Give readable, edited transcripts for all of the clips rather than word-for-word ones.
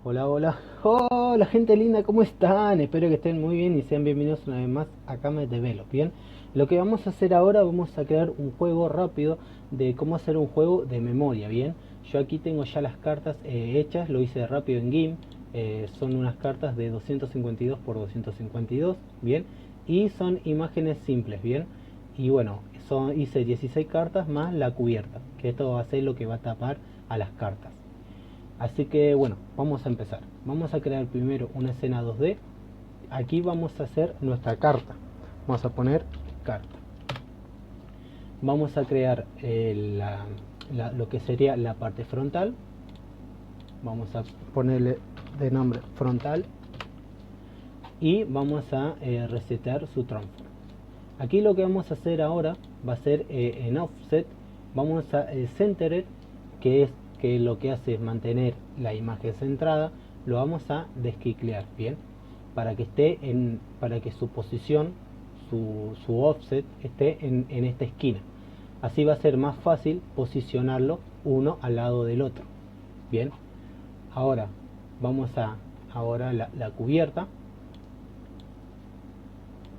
Hola, hola, hola gente linda, ¿cómo están? Espero que estén muy bien y sean bienvenidos una vez más a Kame Develop. Bien, lo que vamos a hacer ahora, vamos a crear un juego rápido de cómo hacer un juego de memoria. Bien, yo aquí tengo ya las cartas hechas, lo hice rápido en GIMP. Son unas cartas de 252 por 252, bien, y son imágenes simples, bien. Y bueno, hice 16 cartas más la cubierta, que esto va a ser lo que va a tapar a las cartas. Así que bueno, vamos a empezar. Vamos a crear primero una escena 2D. Aquí vamos a hacer nuestra carta. Vamos a poner carta. Vamos a crear lo que sería la parte frontal. Vamos a ponerle de nombre frontal. Y vamos a resetear su transform. Aquí lo que vamos a hacer ahora va a ser en offset. Vamos a centered, que es que lo que hace es mantener la imagen centrada. Lo vamos a desquiclear, bien, para que esté para que su posición, su offset esté en esta esquina. Así va a ser más fácil posicionarlo uno al lado del otro. Bien, ahora vamos a la cubierta.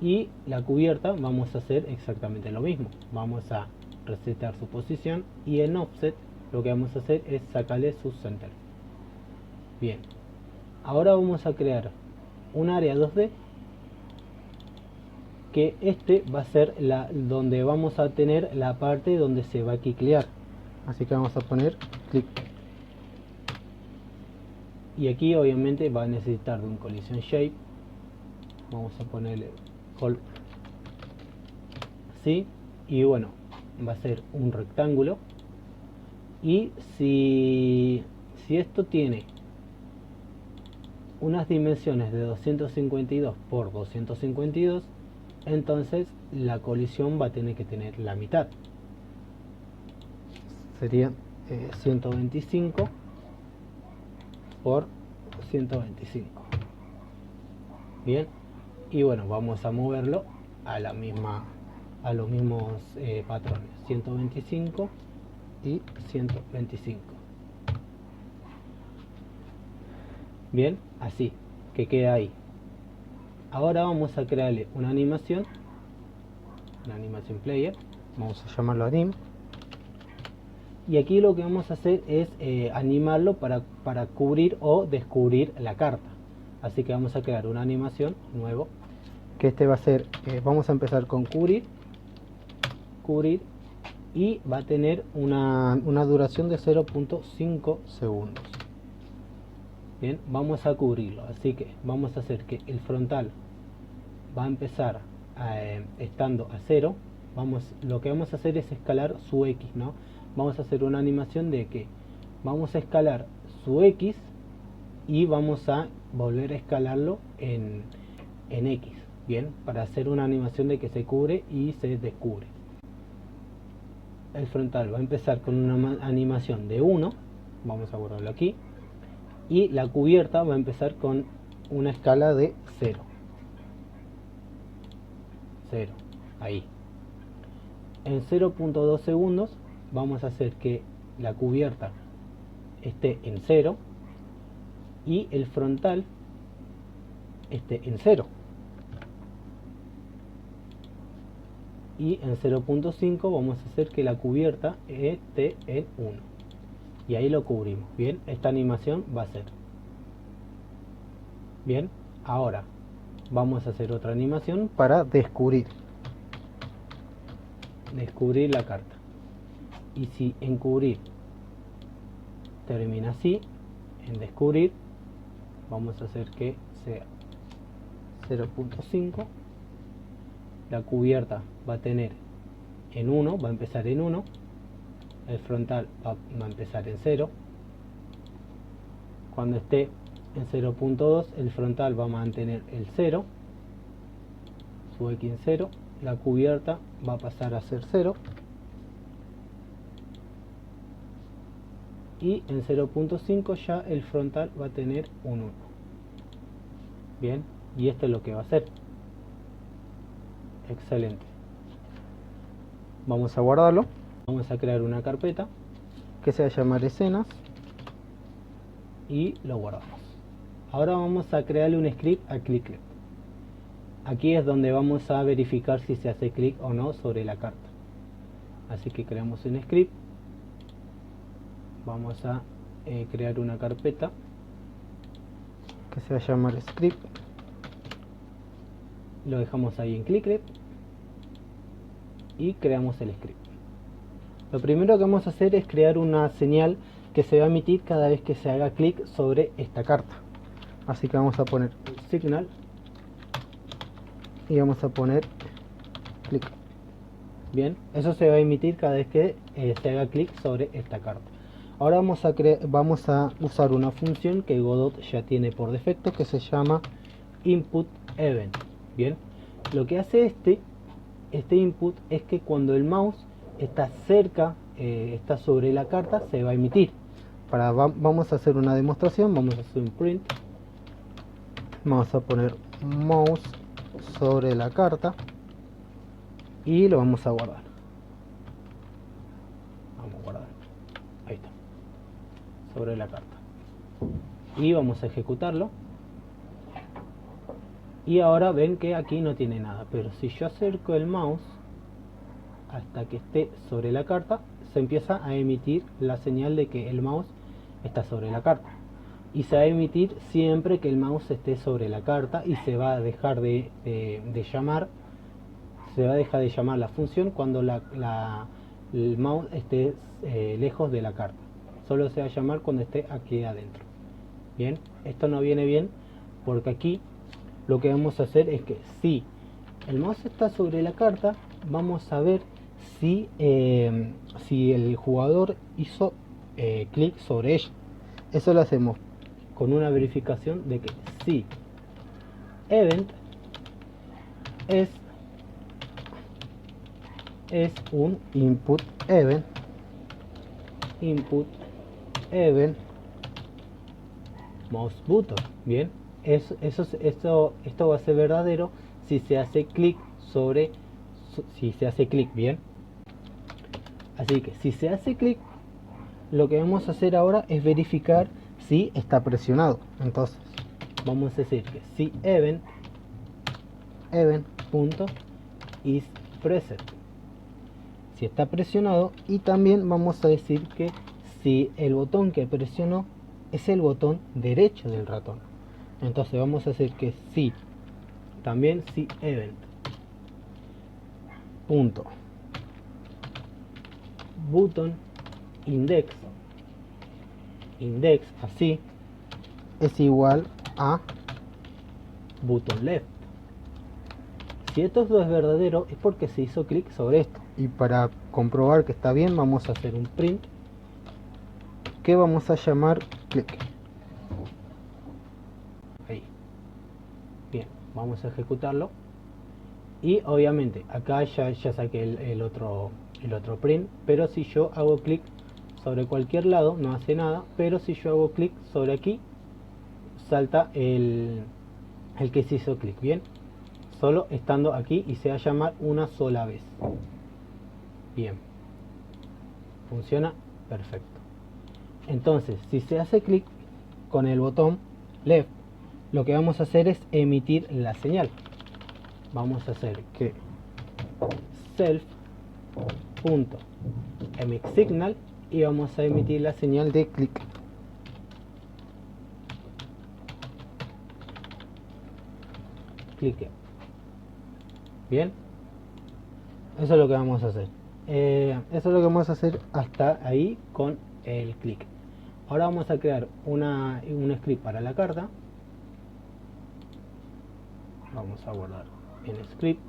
Y la cubierta vamos a hacer exactamente lo mismo. Vamos a resetear su posición y en offset lo que vamos a hacer es sacarle su center. Bien, ahora vamos a crear un área 2D, que este va a ser donde vamos a tener la parte donde se va a quiclear. Así que vamos a poner clic. Y aquí obviamente va a necesitar de un collision shape. Vamos a ponerle así. Y bueno, va a ser un rectángulo. Y si esto tiene unas dimensiones de 252 por 252, entonces la colisión va a tener que tener la mitad. Sería 125 por 125. Bien, y bueno, vamos a moverlo a la misma, a los mismos patrones, 125 y 125. Bien, así que queda ahí. Ahora vamos a crearle una animación player. Vamos a llamarlo anim. Y aquí lo que vamos a hacer es animarlo para cubrir o descubrir la carta. Así que vamos a crear una animación nuevo, que este va a ser, vamos a empezar con cubrir, y va a tener una duración de 0.5 segundos. Bien, vamos a cubrirlo, así que vamos a hacer que el frontal va a empezar estando a 0. Lo que vamos a hacer es escalar su X, ¿no? Vamos a hacer una animación de que vamos a escalar su X y vamos a volver a escalarlo en X, bien, para hacer una animación de que se cubre y se descubre. El frontal va a empezar con una animación de 1, vamos a borrarlo aquí, y la cubierta va a empezar con una escala de 0, ahí. En 0.2 segundos vamos a hacer que la cubierta esté en 0 y el frontal esté en 0. Y en 0.5 vamos a hacer que la cubierta esté en 1. Y ahí lo cubrimos. Bien, esta animación va a ser. Bien, ahora vamos a hacer otra animación para descubrir la carta. Y si en cubrir termina así, en descubrir vamos a hacer que sea 0.5. La cubierta va a tener en 1, va a empezar en 1. El frontal va a empezar en 0. Cuando esté en 0.2, el frontal va a mantener el 0, su X en 0. La cubierta va a pasar a ser 0. Y en 0.5 ya el frontal va a tener un 1. Bien, y esto es lo que va a hacer. Excelente. Vamos a guardarlo. Vamos a crear una carpeta que se va a llamar escenas y lo guardamos. Ahora vamos a crearle un script a Clicklet. Aquí es donde vamos a verificar si se hace clic o no sobre la carta. Así que creamos un script. Vamos a crear una carpeta que se va a llamar script. Lo dejamos ahí en Clicklet y creamos el script. Lo primero que vamos a hacer es crear una señal que se va a emitir cada vez que se haga clic sobre esta carta. Así que vamos a poner signal y vamos a poner clic. Bien, eso se va a emitir cada vez que se haga clic sobre esta carta. Ahora vamos a usar una función que Godot ya tiene por defecto, que se llama input event. Bien, lo que hace este input es que cuando el mouse está cerca, está sobre la carta, se va a emitir. Vamos a hacer una demostración. Vamos a hacer un print. Vamos a poner mouse sobre la carta y lo vamos a guardar. Vamos a guardar. Ahí está. Sobre la carta. Y vamos a ejecutarlo. Y ahora ven que aquí no tiene nada. Pero si yo acerco el mouse hasta que esté sobre la carta, se empieza a emitir la señal de que el mouse está sobre la carta. Y se va a emitir siempre que el mouse esté sobre la carta, y se va a dejar de llamar. Se va a dejar de llamar la función cuando el mouse esté lejos de la carta. Solo se va a llamar cuando esté aquí adentro. Bien, esto no viene bien porque aquí lo que vamos a hacer es que si el mouse está sobre la carta, vamos a ver si el jugador hizo clic sobre ella. Eso lo hacemos con una verificación de que si event es un input event mouse button. Bien, esto va a ser verdadero si se hace clic sobre, bien. Así que si se hace clic, lo que vamos a hacer ahora es verificar si está presionado. Entonces vamos a decir que si event.isPressed, si está presionado, y también vamos a decir que si el botón que presionó es el botón derecho del ratón. Entonces vamos a decir que si event punto button index así es igual a button left. Si esto es verdadero, es porque se hizo clic sobre esto. Y para comprobar que está bien, vamos a hacer un print que vamos a llamar click. Ahí. Bien, vamos a ejecutarlo. Y obviamente acá ya saqué el otro print, pero si yo hago clic sobre cualquier lado no hace nada, pero si yo hago clic sobre aquí, salta el que se hizo clic. Bien, solo estando aquí, y se va a llamar una sola vez. Bien, funciona perfecto. Entonces, si se hace clic con el botón left, lo que vamos a hacer es emitir la señal. Vamos a hacer que self.emicsignal y vamos a emitir la señal de clic. Clique. Bien, eso es lo que vamos a hacer. Eso es lo que vamos a hacer hasta ahí con el clic. Ahora vamos a crear un script para la carta. Vamos a guardar el script.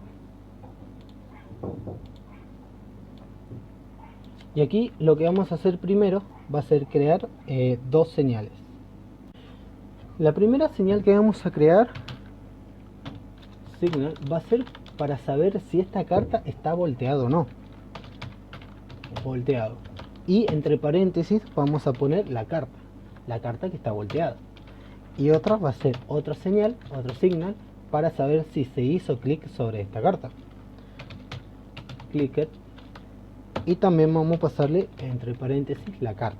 Y aquí lo que vamos a hacer primero va a ser crear dos señales. La primera señal que vamos a crear, signal, va a ser para saber si esta carta está volteada o no. Volteado. Y entre paréntesis vamos a poner la carta que está volteada. Y otra va a ser otra señal, otro signal, para saber si se hizo clic sobre esta carta. Clicked. Y también vamos a pasarle entre paréntesis la carta.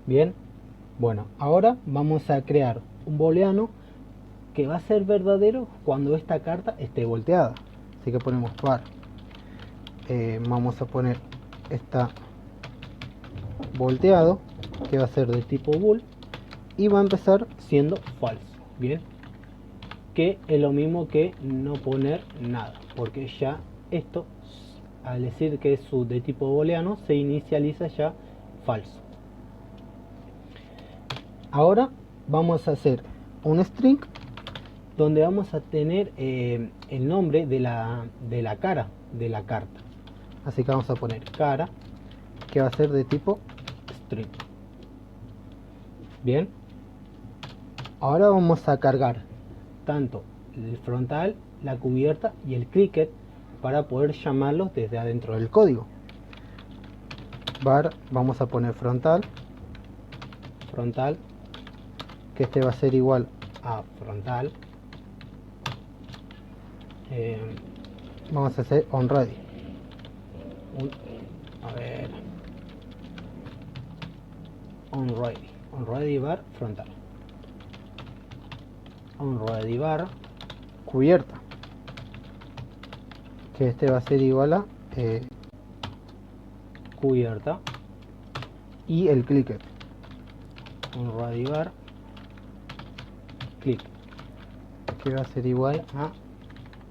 Bien, Bueno, ahora vamos a crear un booleano que va a ser verdadero cuando esta carta esté volteada. Así que ponemos var, vamos a poner esta volteado, que va a ser de tipo bool, y va a empezar siendo falso. Bien, que es lo mismo que no poner nada, porque ya esto, al decir que es de tipo booleano, se inicializa ya falso. Ahora vamos a hacer un string donde vamos a tener el nombre de la cara de la carta. Así que vamos a poner cara, que va a ser de tipo string. Bien, ahora vamos a cargar tanto el frontal, la cubierta y el cricket para poder llamarlos desde adentro del código. Var, vamos a poner frontal, que este va a ser igual a frontal. Vamos a hacer onReady. onReady var frontal, onReady var cubierta, que este va a ser igual a cubierta, y el clicker, onReady var click, que va a ser igual a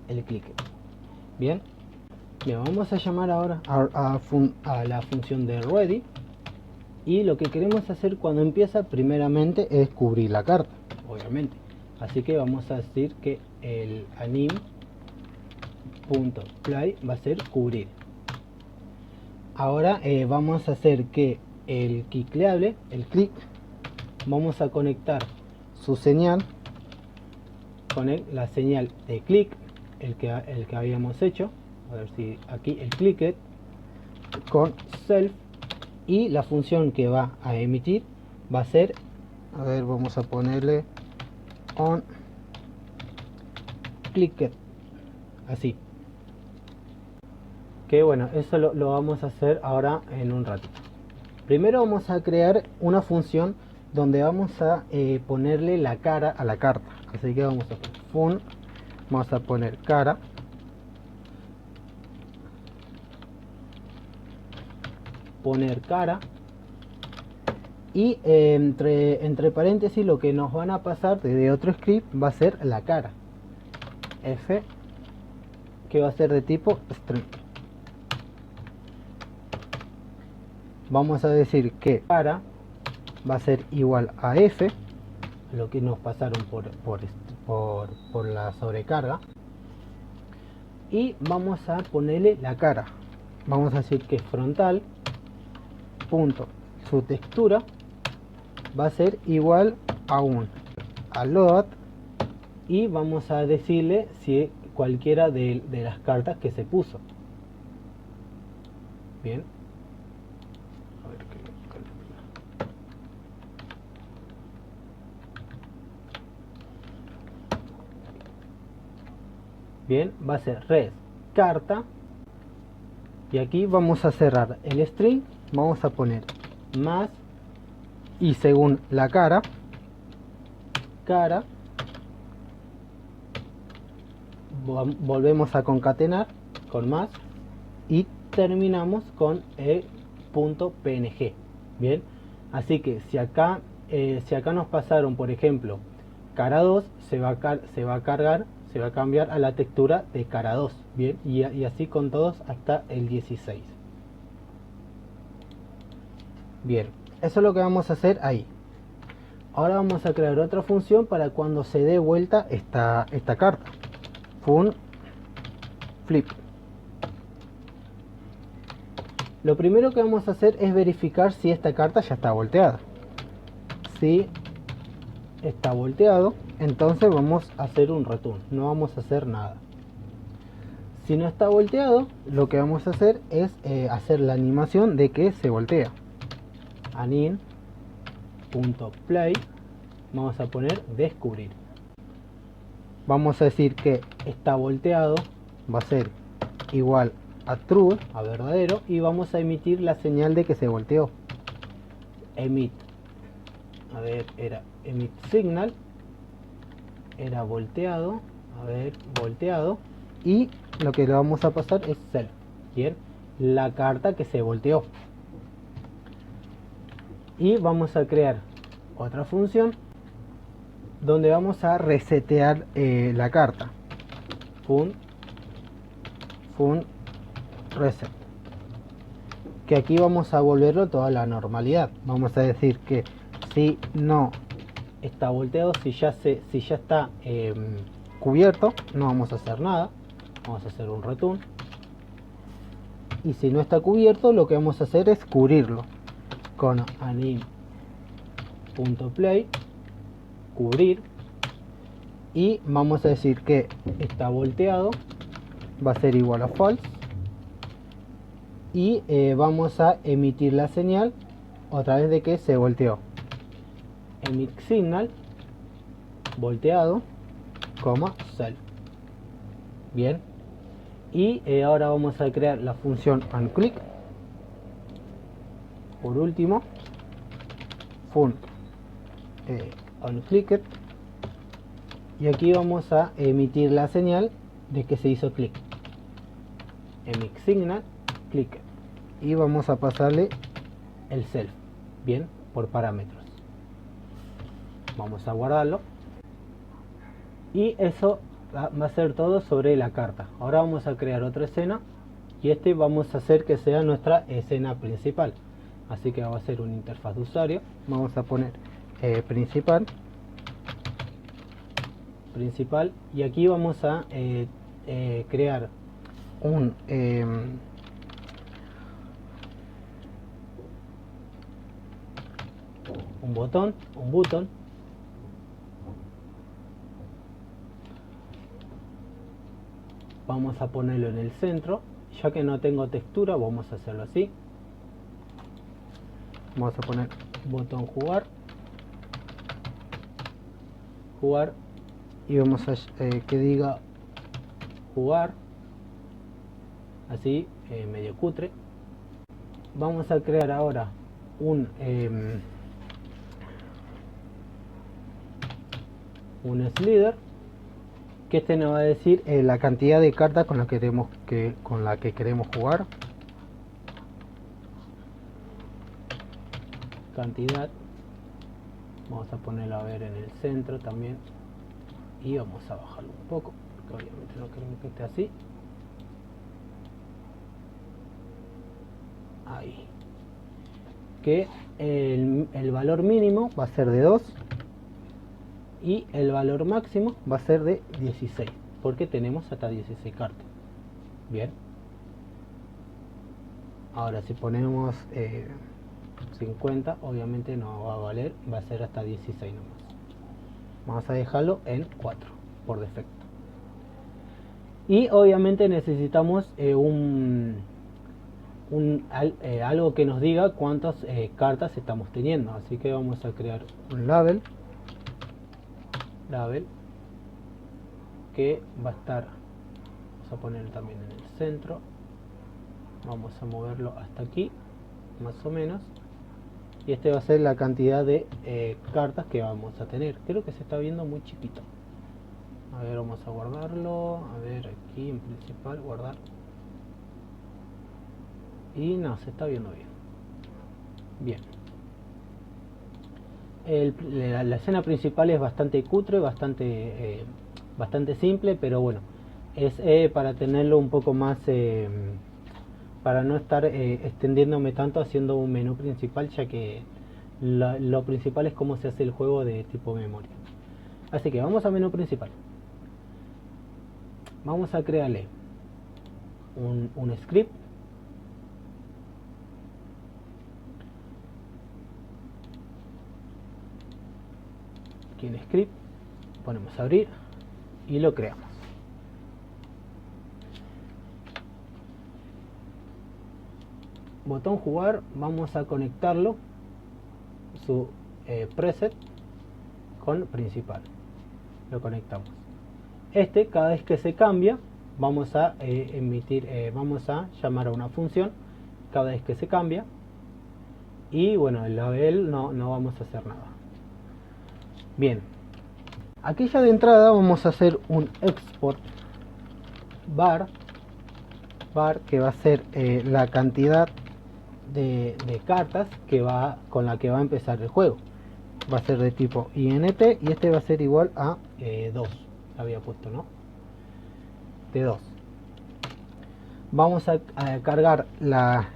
el clicker. Bien, vamos a llamar ahora a la función de ready, y lo que queremos hacer cuando empieza primeramente es cubrir la carta, obviamente. Así que vamos a decir que el anim.play va a ser cubrir. Ahora vamos a hacer que el clickable, el click, vamos a conectar su señal con la señal de click, el que habíamos hecho. A ver si aquí el clicket con self, y la función que va a emitir va a ser, a ver, vamos a ponerle on clicket, así. Que bueno, eso lo vamos a hacer ahora en un ratito. Primero vamos a crear una función donde vamos a ponerle la cara a la carta. Así que vamos a poner fun, vamos a poner cara, poner cara, y entre paréntesis lo que nos van a pasar de otro script va a ser la cara f, que va a ser de tipo string. Vamos a decir que cara va a ser igual a f, lo que nos pasaron por la sobrecarga, y vamos a ponerle la cara. Vamos a decir que frontal punto su textura va a ser igual a un load, y vamos a decirle si cualquiera de las cartas que se puso. Bien, a ver qué. Bien, va a ser res carta, y aquí vamos a cerrar el string, vamos a poner más, y según la cara, volvemos a concatenar con más, y terminamos con el punto png. Bien, así que si acá nos pasaron, por ejemplo, cara 2, se va a cambiar a la textura de cara 2. Bien, y así con todos hasta el 16. Bien, eso es lo que vamos a hacer ahí. Ahora vamos a crear otra función para cuando se dé vuelta esta carta. Fun flip. Lo primero que vamos a hacer es verificar si esta carta ya está volteada. Si está volteado, entonces vamos a hacer un return, no vamos a hacer nada. Si no está volteado, lo que vamos a hacer es hacer la animación de que se voltea. anim.play, vamos a poner descubrir. Vamos a decir que está volteado va a ser igual a true, a verdadero, y vamos a emitir la señal de que se volteó. Emit a ver, era emit signal, era volteado, a ver, volteado, y lo que le vamos a pasar es self, bien, la carta que se volteó. Y vamos a crear otra función donde vamos a resetear la carta, fun reset, que aquí vamos a volverlo toda la normalidad. Vamos a decir que si no está volteado, si ya está cubierto, no vamos a hacer nada, vamos a hacer un return. Y si no está cubierto, lo que vamos a hacer es cubrirlo con anim.play, cubrir, y vamos a decir que está volteado, va a ser igual a false, y vamos a emitir la señal otra vez de que se volteó. Emit signal volteado, self. Bien, y ahora vamos a crear la función onClick. Por último, fun onClicked, y aquí vamos a emitir la señal de que se hizo clic. Emit signal click, y vamos a pasarle el self, bien, por parámetros. Vamos a guardarlo, y eso va a ser todo sobre la carta. Ahora vamos a crear otra escena, y vamos a hacer que sea nuestra escena principal. Así que va a ser una interfaz de usuario. Vamos a poner principal, y aquí vamos a crear un botón, vamos a ponerlo en el centro. Ya que no tengo textura, vamos a hacerlo así. Vamos a poner botón jugar, y vamos a que diga jugar, así, medio cutre. Vamos a crear ahora un slider, que nos va a decir la cantidad de cartas con la que queremos jugar. Cantidad, vamos a ponerlo a ver en el centro también, y vamos a bajarlo un poco porque obviamente no queremos que esté así. Ahí, que el valor mínimo va a ser de 2 y el valor máximo va a ser de 16, porque tenemos hasta 16 cartas. Bien, ahora si ponemos 50, obviamente no va a valer, va a ser hasta 16 nomás. Vamos a dejarlo en 4 por defecto. Y obviamente necesitamos algo que nos diga cuántas cartas estamos teniendo. Así que vamos a crear un label que va a estar, vamos a poner también en el centro, vamos a moverlo hasta aquí más o menos, y este va a ser la cantidad de cartas que vamos a tener. Creo que se está viendo muy chiquito. A ver, vamos a guardarlo, a ver, aquí en principal, guardar, y no, se está viendo bien. La escena principal es bastante cutre, bastante simple, pero bueno, es para tenerlo un poco más, para no estar extendiéndome tanto haciendo un menú principal, ya que lo principal es cómo se hace el juego de tipo memoria. Así que vamos a menú principal, vamos a crearle un script. Aquí en script ponemos abrir y lo creamos. Botón jugar, vamos a conectarlo, su preset, con principal. Lo conectamos. Cada vez que se cambia, vamos a vamos a llamar a una función cada vez que se cambia. Y bueno, el label no vamos a hacer nada. Bien, aquí ya de entrada vamos a hacer un export var que va a ser la cantidad de cartas con la que va a empezar el juego. Va a ser de tipo int y este va a ser igual a 2. Había puesto, ¿no? De 2. Vamos a cargar la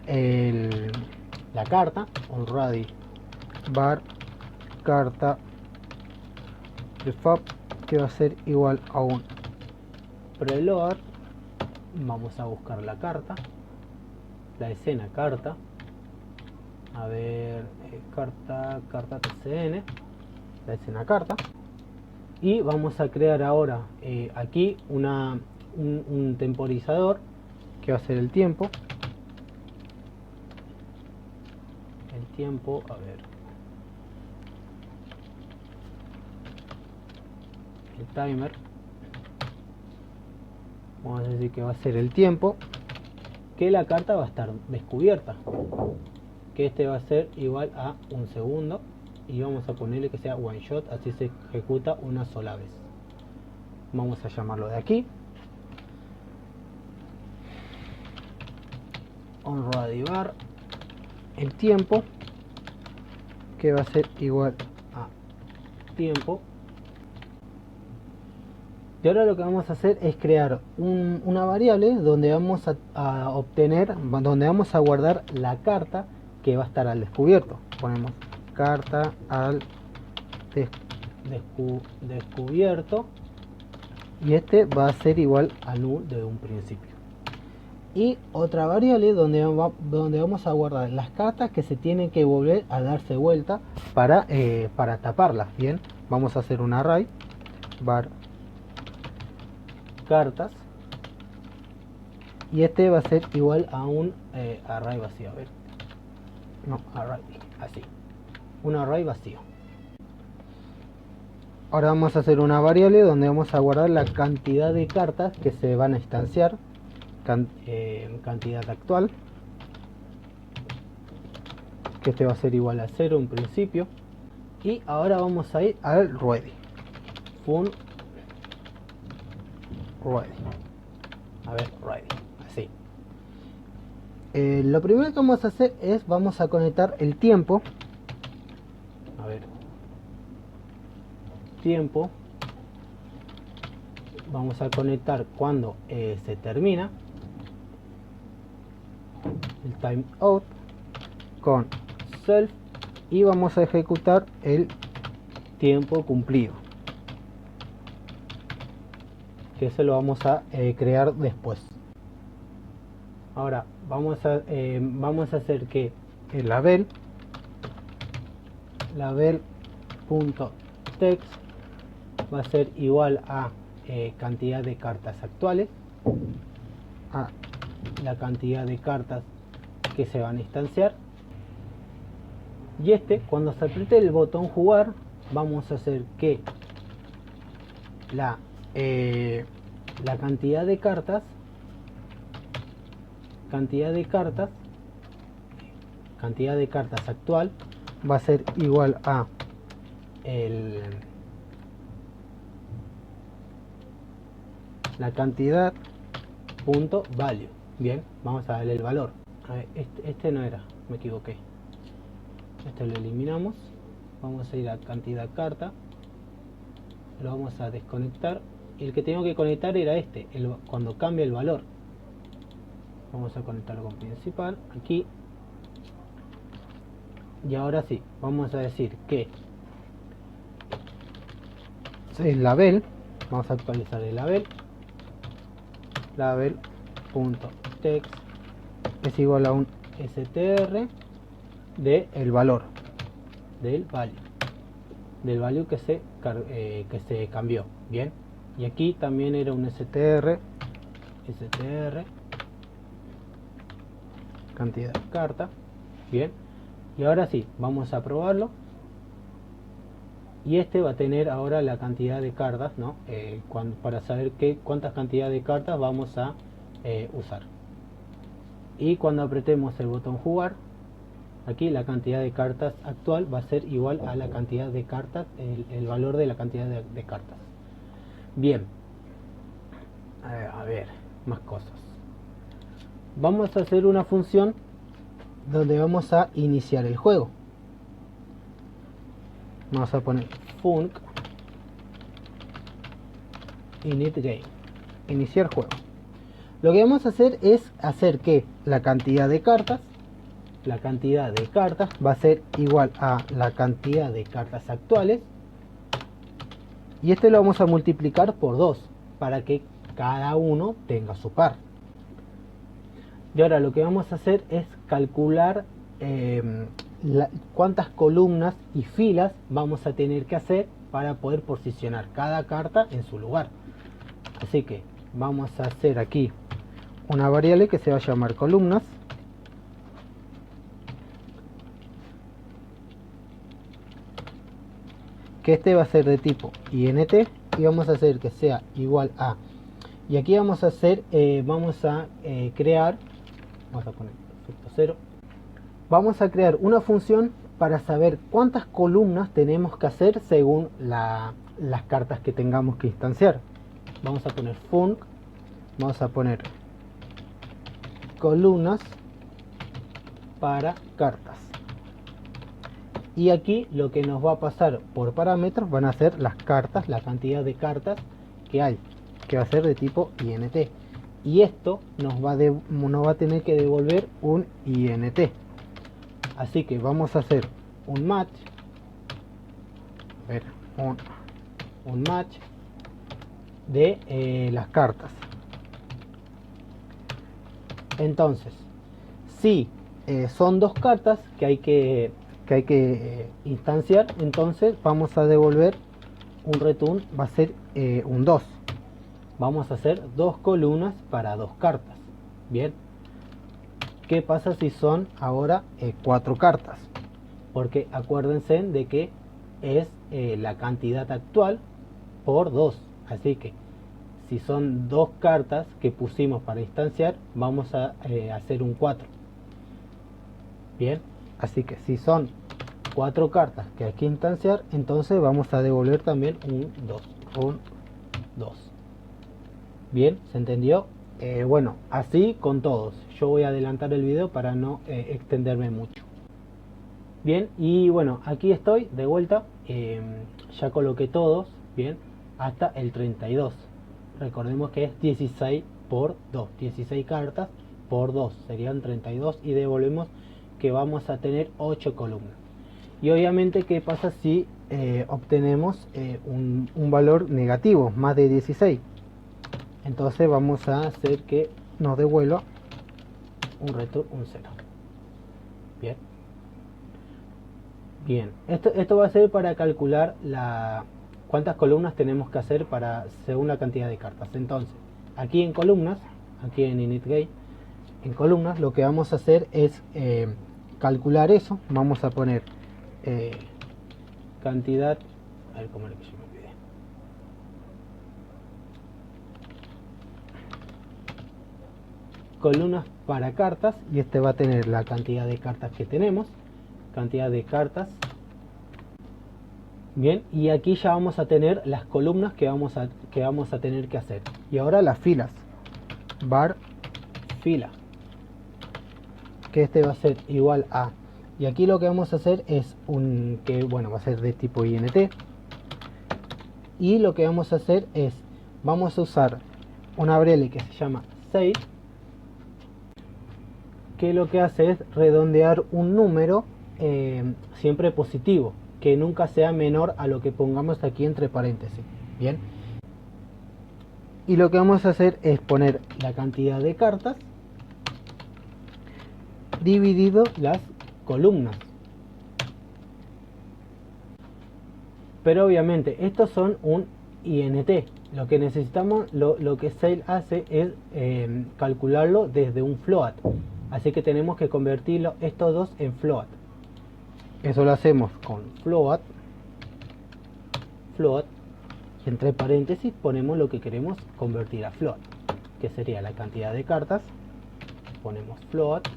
carta already var carta prefab, que va a ser igual a un preload. Vamos a buscar la carta, la escena carta, a ver, carta tcn, la escena carta, y vamos a crear ahora aquí un temporizador que va a ser el tiempo, a ver, el timer, vamos a decir que va a ser el tiempo que la carta va a estar descubierta, que este va a ser igual a un segundo, y vamos a ponerle que sea one shot, así se ejecuta una sola vez. Vamos a llamarlo de aquí already var el tiempo, que va a ser igual a tiempo. Y ahora lo que vamos a hacer es crear una variable donde vamos a obtener, donde vamos a guardar la carta que va a estar al descubierto. Ponemos carta al descubierto, y este va a ser igual a null de un principio. Y otra variable donde vamos a guardar las cartas que se tienen que volver a darse vuelta para taparlas. Bien, vamos a hacer un array var cartas, y este va a ser igual a un array vacío. A ver, no, array, así, un array vacío. Ahora vamos a hacer una variable donde vamos a guardar la cantidad de cartas que se van a instanciar, cantidad actual, que este va a ser igual a 0 en principio. Y ahora vamos a ir al ready, fun ready, a ver, ready, así. Lo primero que vamos a hacer es vamos a conectar el tiempo, a ver, tiempo, vamos a conectar cuando se termina el timeout con self, y vamos a ejecutar el tiempo cumplido, que se lo vamos a crear después. Ahora vamos a hacer que el label.text va a ser igual a cantidad de cartas actuales, a la cantidad de cartas que se van a instanciar, y cuando se apriete el botón jugar, vamos a hacer que la cantidad de cartas actual va a ser igual a la cantidad punto value. Bien, vamos a darle el valor. A ver, este no era, me equivoqué. Este lo eliminamos. Vamos a ir a cantidad carta, lo vamos a desconectar, y el que tengo que conectar era cuando cambia el valor. Vamos a conectarlo con principal aquí, y ahora sí, vamos a decir que el label, vamos a actualizar el label.text es igual a un str de el valor del value que se cambió. Bien, y aquí también era un str cantidad de carta. Bien, y ahora sí, vamos a probarlo, y va a tener ahora la cantidad de cartas, ¿no? Para saber cuántas cantidades de cartas vamos a usar. Y cuando apretemos el botón jugar, Aquí la cantidad de cartas actual va a ser igual a la cantidad de cartas, el valor de la cantidad de cartas. Bien, a ver, más cosas. Vamos a hacer una función donde vamos a iniciar el juego. Vamos a poner func init game, iniciar juego. Lo que vamos a hacer es hacer que la cantidad de cartas va a ser igual a la cantidad de cartas actuales, y este lo vamos a multiplicar por 2 para que cada uno tenga su par. Y ahora lo que vamos a hacer es calcular cuántas columnas y filas vamos a tener que hacer para poder posicionar cada carta en su lugar. Así que vamos a hacer aquí una variable que se va a llamar columnas, que este va a ser de tipo int, y vamos a hacer que sea igual a, y aquí vamos a hacer crear, vamos a poner efecto 0, vamos a crear una función para saber cuántas columnas tenemos que hacer según las cartas que tengamos que instanciar. Vamos a poner func, vamos a poner columnas para cartas, y aquí lo que nos va a pasar por parámetros van a ser las cartas, la cantidad de cartas que hay, que va a ser de tipo int, y esto nos va a tener que devolver un int. Así que vamos a hacer un match, un match de las cartas. Entonces, si son dos cartas que hay que instanciar, entonces vamos a devolver un return, va a ser un 2. Vamos a hacer dos columnas para dos cartas. Bien, ¿qué pasa si son ahora 4 cartas? Porque acuérdense de que es la cantidad actual por 2. Así que si son 2 cartas que pusimos para instanciar, vamos a hacer un 4. Bien, así que si son 4 cartas que hay que instanciar, entonces vamos a devolver también un 2. Bien, ¿se entendió? Bueno, así con todos. Yo voy a adelantar el video para no extenderme mucho. Bien, y bueno, aquí estoy de vuelta. Ya coloqué todos, bien, hasta el 32. Recordemos que es 16 por 2, 16 cartas por 2 serían 32, y devolvemos que vamos a tener 8 columnas. Y obviamente, ¿qué pasa si obtenemos un valor negativo, más de 16? Entonces vamos a hacer que nos devuelva un 0. Bien. Bien, esto va a ser para calcular cuántas columnas tenemos que hacer según la cantidad de cartas. Entonces, aquí en columnas, aquí en initGame, en columnas, lo que vamos a hacer es calcular eso. Vamos a poner cantidad, a ver cómo es que yo me olvidé. Columnas para cartas, y este va a tener la cantidad de cartas que tenemos, cantidad de cartas. Bien, y aquí ya vamos a tener las columnas que vamos a tener que hacer. Y ahora las filas, var fila, que este va a ser igual a, y aquí lo que vamos a hacer es va a ser de tipo int, y lo que vamos a hacer es, vamos a usar una variable que se llama save, que lo que hace es redondear un número siempre positivo, que nunca sea menor a lo que pongamos aquí entre paréntesis. Bien, y lo que vamos a hacer es poner la cantidad de cartas dividido las columnas. Pero obviamente estos son un int. Lo que necesitamos, lo que Sail hace es calcularlo desde un float. Así que tenemos que convertirlo estos dos en float. Eso lo hacemos con float, entre paréntesis ponemos lo que queremos convertir a float, que sería la cantidad de cartas. Ponemos float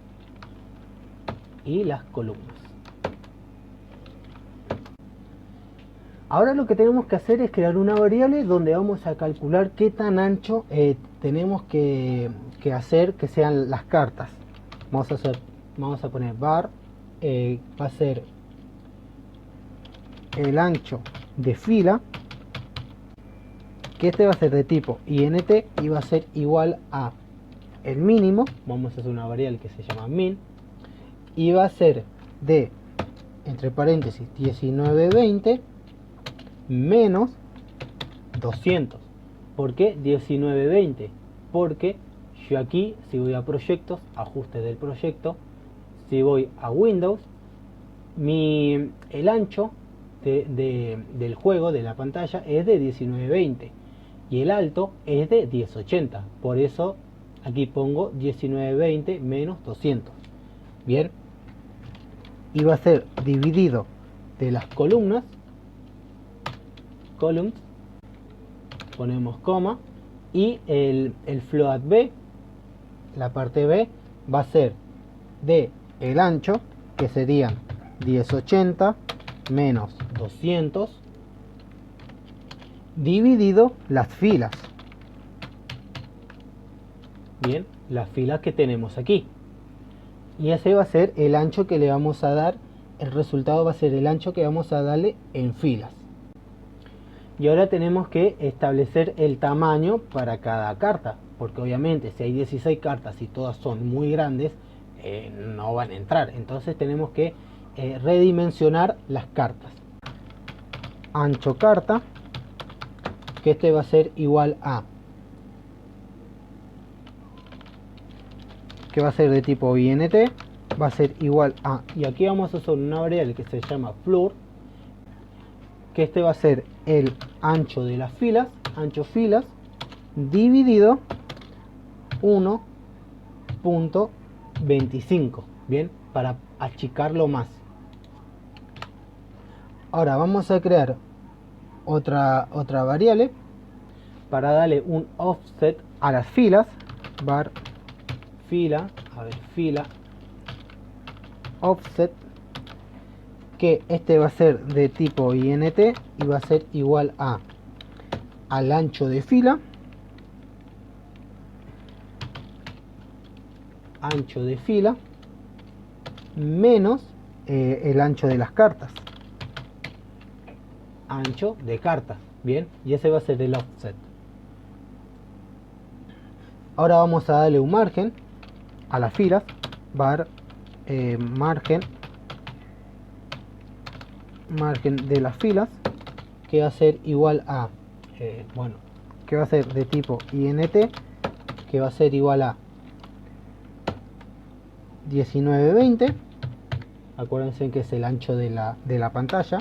y las columnas. Ahora lo que tenemos que hacer es crear una variable donde vamos a calcular qué tan ancho tenemos que hacer que sean las cartas. Vamos a poner var, va a ser el ancho de fila, que este va a ser de tipo int y va a ser igual a el mínimo. Vamos a hacer una variable que se llama min y va a ser de, entre paréntesis, 1920 menos 200. ¿Por qué 1920? Porque yo aquí, si voy a proyectos, ajustes del proyecto, si voy a Windows, el ancho del juego, de la pantalla, es de 1920 y el alto es de 1080. Por eso aquí pongo 1920 menos 200. Bien, y va a ser dividido de las columnas, columns, ponemos coma, y el float b, la parte b, va a ser de el ancho, que serían 1080 menos 200, dividido las filas. Bien, las filas que tenemos aquí. Y ese va a ser el ancho que le vamos a dar, el resultado va a ser el ancho que vamos a darle en filas. Y ahora tenemos que establecer el tamaño para cada carta, porque obviamente si hay 16 cartas y todas son muy grandes, no van a entrar. Entonces tenemos que redimensionar las cartas. Ancho carta, que este va a ser igual a, que va a ser de tipo int, va a ser igual a, y aquí vamos a hacer una variable que se llama floor, que este va a ser el ancho de las filas, ancho filas, dividido 1.25, bien, para achicarlo más. Ahora vamos a crear otra variable para darle un offset a las filas, var fila, fila offset, que este va a ser de tipo int y va a ser igual a al ancho de fila, menos el ancho de las cartas, ancho de cartas. Bien, y ese va a ser el offset. Ahora vamos a darle un margen a las filas, var margen de las filas, que va a ser igual a que va a ser de tipo int, que va a ser igual a 1920, acuérdense que es el ancho de la pantalla,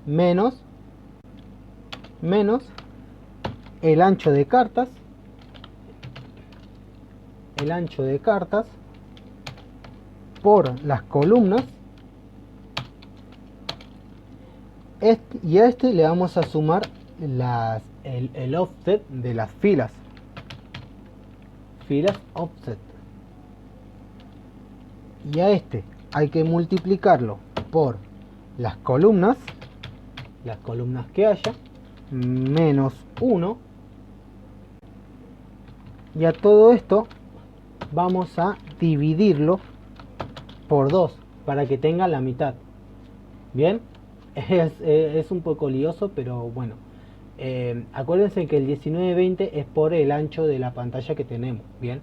menos el ancho de cartas, por las columnas, y a este le vamos a sumar el offset de las filas offset, y a este hay que multiplicarlo por las columnas que haya, menos 1, y a todo esto vamos a dividirlo por 2 para que tenga la mitad. Bien, es un poco lioso, pero bueno, acuérdense que el 1920 es por el ancho de la pantalla que tenemos. Bien,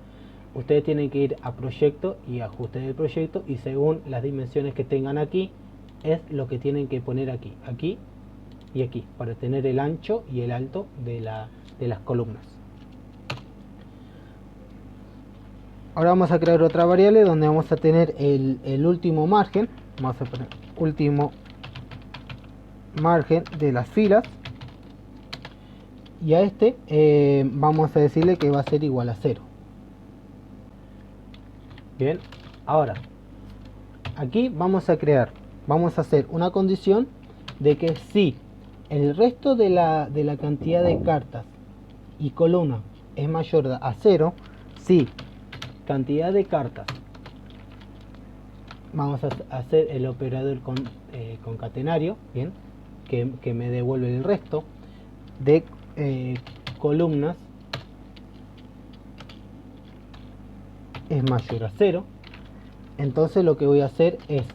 ustedes tienen que ir a proyecto y ajuste del proyecto, y según las dimensiones que tengan aquí es lo que tienen que poner aquí y aquí, para tener el ancho y el alto de las columnas. Ahora vamos a crear otra variable donde vamos a tener el último margen. Vamos a poner último margen de las filas, y a este vamos a decirle que va a ser igual a 0. Bien, ahora aquí vamos a hacer una condición de que si el resto de la cantidad de cartas y columnas es mayor a 0, si cantidad de cartas vamos a hacer el operador concatenario, bien, que me devuelve el resto de columnas es mayor a 0. Entonces lo que voy a hacer es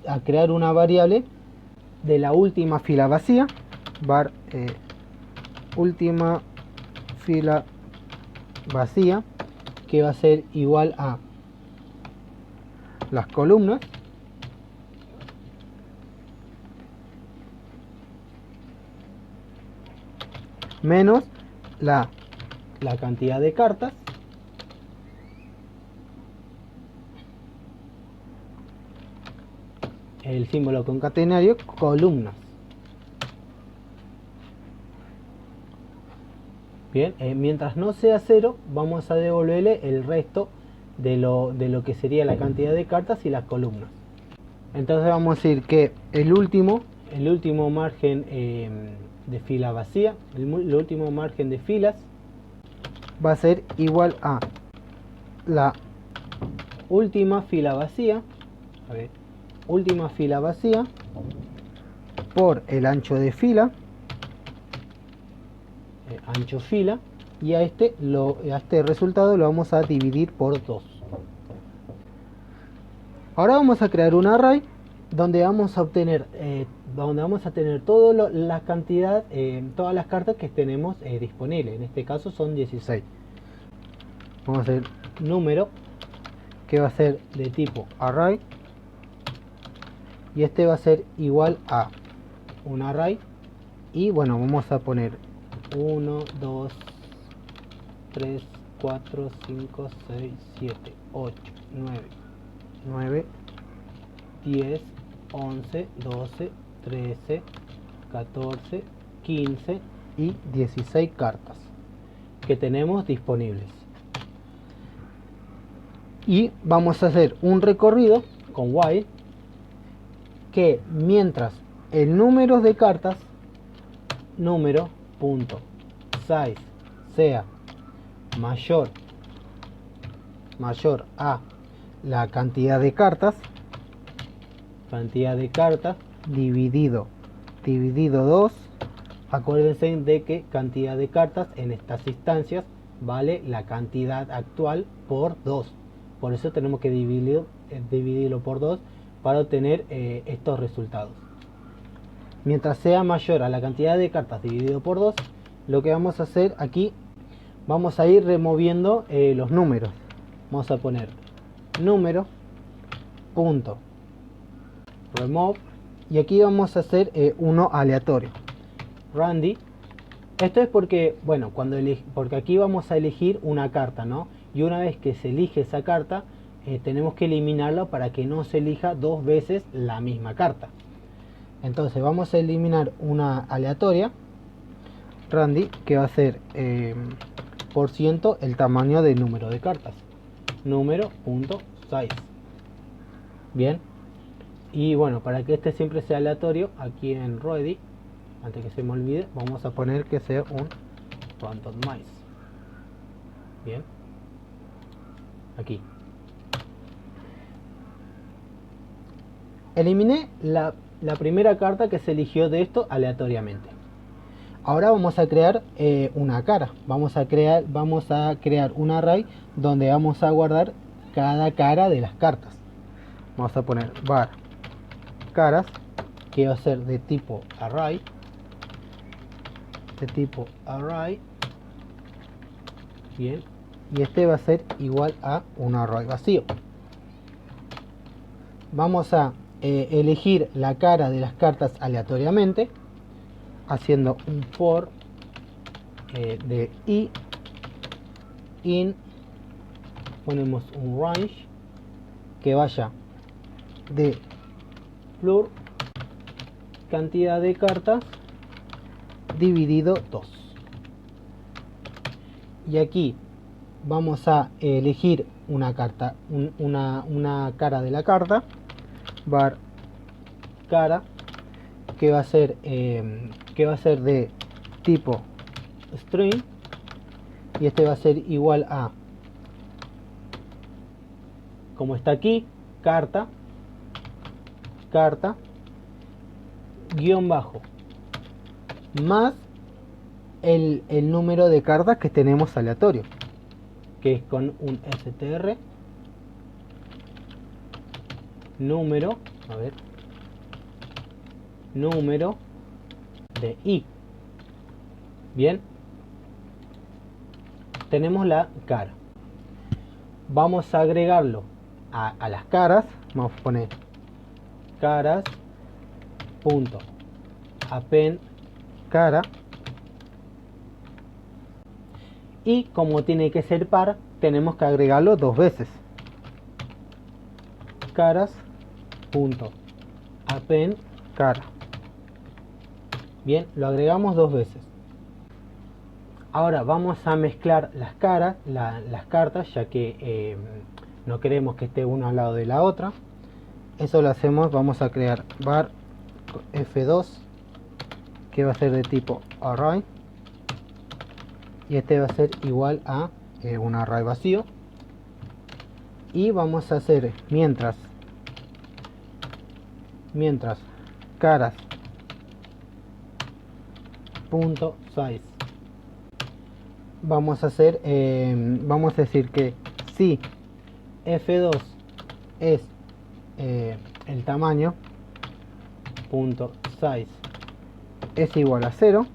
a crear una variable de la última fila vacía, var última fila vacía, que va a ser igual a las columnas menos la cantidad de cartas el símbolo concatenario columnas. Bien, mientras no sea 0 vamos a devolverle el resto de lo que sería la cantidad de cartas y las columnas. Entonces vamos a decir que el último margen de fila vacía, el último margen de filas va a ser igual a la última fila vacía, última fila vacía por el ancho de fila, ancho fila, y a este resultado lo vamos a dividir por 2. Ahora vamos a crear un array donde vamos a obtener toda la cantidad, todas las cartas que tenemos disponibles. En este caso son 16. Vamos a hacer número, que va a ser de tipo array, y este va a ser igual a un array, y bueno, vamos a poner 1, 2, 3, 4, 5, 6, 7, 8, 9, 10, 11, 12, 13, 14, 15 y 16 cartas que tenemos disponibles. Y vamos a hacer un recorrido con while, que mientras el número de cartas, número.size, sea mayor a la cantidad de cartas dividido 2. Acuérdense de que cantidad de cartas en estas instancias vale la cantidad actual por 2. Por eso tenemos que dividirlo por 2 para obtener estos resultados. Mientras sea mayor a la cantidad de cartas dividido por 2, lo que vamos a hacer aquí, vamos a ir removiendo los números. Vamos a poner número punto remove, y aquí vamos a hacer uno aleatorio, randy. Esto es porque, bueno, porque aquí vamos a elegir una carta, ¿no? Y una vez que se elige esa carta, tenemos que eliminarla para que no se elija dos veces la misma carta. Entonces vamos a eliminar una aleatoria, randy, que va a ser por ciento el tamaño del número de cartas, número.size. Bien, y bueno, para que este siempre sea aleatorio, aquí en ready, antes que se me olvide, vamos a poner que sea un randomize. Bien, aquí eliminé la primera carta que se eligió de esto aleatoriamente. Ahora vamos a crear una cara. Vamos a crear un array donde vamos a guardar cada cara de las cartas. Vamos a poner var caras, que va a ser de tipo array, bien, y este va a ser igual a un array vacío. Vamos a elegir la cara de las cartas aleatoriamente, haciendo un for de i in, ponemos un range que vaya de floor, cantidad de cartas, dividido 2. Y aquí vamos a elegir una carta, una cara de la carta, var cara, que va a ser de tipo string, y este va a ser igual a, como está aquí, carta, carta guión bajo más el número de cartas que tenemos aleatorio, que es con un str número, a ver, número de i. Bien, tenemos la cara. Vamos a agregarlo a las caras. Vamos a poner caras punto append cara, y como tiene que ser par, tenemos que agregarlo dos veces. Caras punto append cara. Bien, lo agregamos dos veces. Ahora vamos a mezclar las caras, las cartas, ya que no queremos que esté una al lado de la otra. Eso lo hacemos, vamos a crear var f2, que va a ser de tipo array, y este va a ser igual a un array vacío. Y vamos a hacer mientras caras punto size, vamos a hacer vamos a decir que si f2 es el tamaño punto size es igual a 0,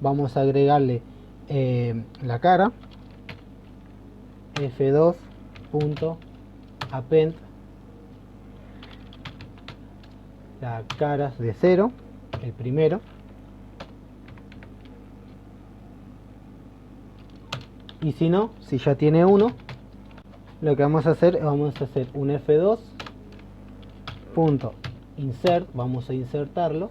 vamos a agregarle la cara f2 punto append la caras de 0, el primero, y si no, si ya tiene 1, lo que vamos a hacer es un f2 punto insert, vamos a insertarlo,